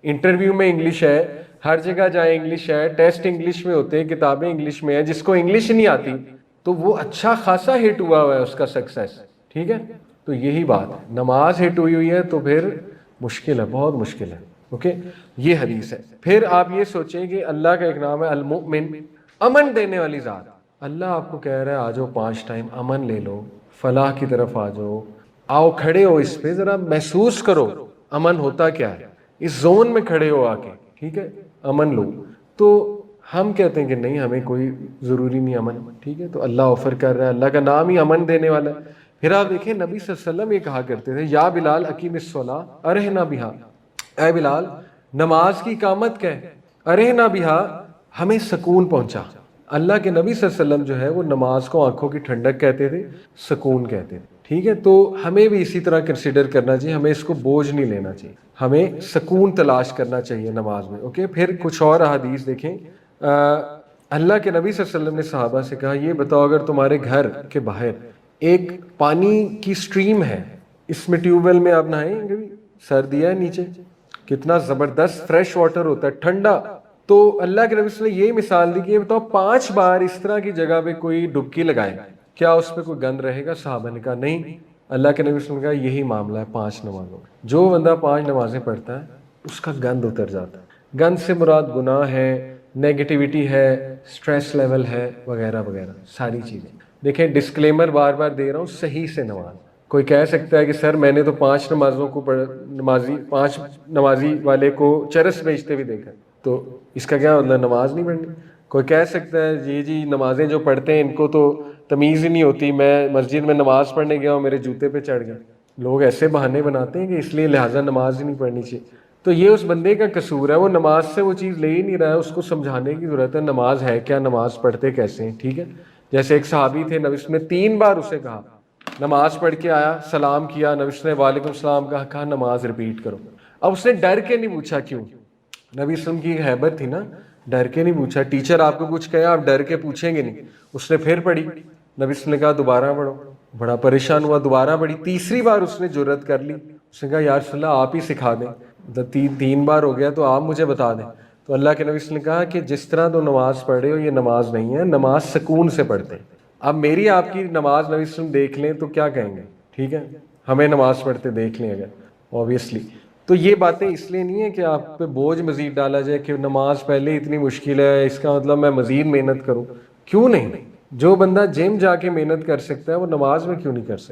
انٹرویو میں انگلش ہے, ہر جگہ جائیں انگلش ہے, ٹیسٹ انگلش میں ہوتے ہیں, کتابیں انگلش میں ہیں. جس کو انگلش نہیں آتی تو وہ اچھا خاصا ہٹ ہوا ہے اس کا سکسیس. ٹھیک ہے, تو یہی بات ہے, نماز ہٹ ہوئی ہے تو پھر مشکل ہے, بہت مشکل ہے. اوکے, یہ حدیث ہے. پھر آپ یہ سوچیں کہ اللہ کا ایک نام ہے المؤمن, امن دینے والی ذات. اللہ آپ کو کہہ رہا ہے آ جاؤ 5 ٹائم امن لے لو, فلاح کی طرف آ جاؤ, آؤ کھڑے ہو اس پہ, ذرا محسوس کرو امن ہوتا کیا ہے, اس زون میں کھڑے ہو آ کے, ٹھیک ہے, امن لو. تو ہم کہتے ہیں کہ نہیں ہمیں کوئی ضروری نہیں امن. ٹھیک ہے, تو اللہ آفر کر رہا ہے, اللہ کا نام ہی امن دینے والا ہے. پھر آپ دیکھیں نبی صلی اللہ علیہ وسلم یہ کہا کرتے تھے, یا بلال اقیم الصلاۃ ارحنا بہا, اے بلال نماز کی اقامت کہ ارحنا بہا, ہمیں سکون پہنچا. اللہ کے نبی صلی اللہ علیہ وسلم جو ہے وہ نماز کو آنکھوں کی ٹھنڈک کہتے تھے, سکون کہتے تھے. ٹھیک ہے, تو ہمیں بھی اسی طرح کنسیڈر کرنا چاہیے, ہمیں اس کو بوجھ نہیں لینا چاہیے, ہمیں سکون تلاش کرنا چاہیے نماز میں. اوکے, پھر کچھ اور احادیث دیکھیں. اللہ کے نبی صلی اللہ علیہ وسلم نے صحابہ سے کہا یہ بتاؤ اگر تمہارے گھر کے باہر ایک پانی کی سٹریم ہے, اس میں ٹیوب ویل میں آپ نہائیں گے, سر دیا ہے نیچے, کتنا زبردست فریش واٹر ہوتا ہے, ٹھنڈا. تو اللہ کے نبی صلی اللہ علیہ وسلم یہ مثال دی کہ یہ بتاؤ 5 بار اس طرح کی جگہ پہ کوئی ڈبکی لگائے, کیا اس پہ کوئی گند رہے گا؟ صحابہ نے کہا نہیں. اللہ کے نبی صلی اللہ علیہ وسلم نے کہا یہی معاملہ ہے 5 نمازوں, جو بندہ 5 نمازیں پڑھتا ہے اس کا گند اتر جاتا ہے. گند سے مراد گناہ ہے, نیگیٹیوٹی ہے, سٹریس لیول ہے, وغیرہ وغیرہ ساری چیزیں. دیکھیں ڈسکلیمر بار بار دے رہا ہوں, صحیح سے نماز. کوئی کہہ سکتا ہے کہ سر میں نے تو 5 نمازوں کو 5 نمازی والے کو چرس بیچتے ہوئے دیکھا, تو اس کا کیا مطلب نماز نہیں پڑھنی؟ کوئی کہہ سکتا ہے جی نمازیں جو پڑھتے ہیں ان کو تو تمیز ہی نہیں ہوتی, میں مسجد میں نماز پڑھنے گیا اور میرے جوتے پہ چڑھ گئے. لوگ ایسے بہانے بناتے ہیں کہ اس لیے لہٰذا نماز ہی نہیں پڑھنی چاہیے. تو یہ اس بندے کا قصور ہے, وہ نماز سے وہ چیز لے ہی نہیں رہا ہے, اس کو سمجھانے کی ضرورت ہے نماز ہے کیا, نماز پڑھتے کیسے ہیں. ٹھیک ہے, جیسے ایک صحابی تھے, نبی نے 3 بار اسے کہا, نماز پڑھ کے آیا, سلام کیا, نبی نے وعلیکم السلام کہا نماز ریپیٹ کرو. اب اس نے ڈر کے نہیں پوچھا, کیوں؟ نبی وسلم کی ہیبت تھی نا, ڈر کے نہیں پوچھا. ٹیچر آپ کو کچھ کہے آپ ڈر کے پوچھیں گے نہیں. اس نے پھر پڑھی, نبی وسلم نے کہا دوبارہ پڑھو, بڑا پریشان ہوا, دوبارہ پڑھی. تیسری بار اس نے جرأت کر لی, اس نے کہا یا رسول اللہ آپ ہی سکھا دیں, 3 بار ہو گیا تو آپ مجھے بتا دیں. تو اللہ کے نبی نے کہا کہ جس طرح تو نماز پڑھ رہے ہو یہ نماز نہیں ہے, نماز سکون سے پڑھتے ہیں. اب میری آپ کی نماز نبی وسلم دیکھ لیں تو کیا کہیں گے؟ ٹھیک ہے, ہمیں نماز پڑھتے دیکھ لیں اگر اوبیسلی. تو یہ باتیں اس لیے نہیں ہے کہ آپ پہ بوجھ مزید ڈالا جائے کہ نماز پہلے اتنی مشکل ہے, اس کا مطلب میں مزید محنت کروں. کیوں نہیں؟ جو بندہ جم جا کے محنت کر سکتا ہے وہ نماز میں کیوں نہیں کر سکتا؟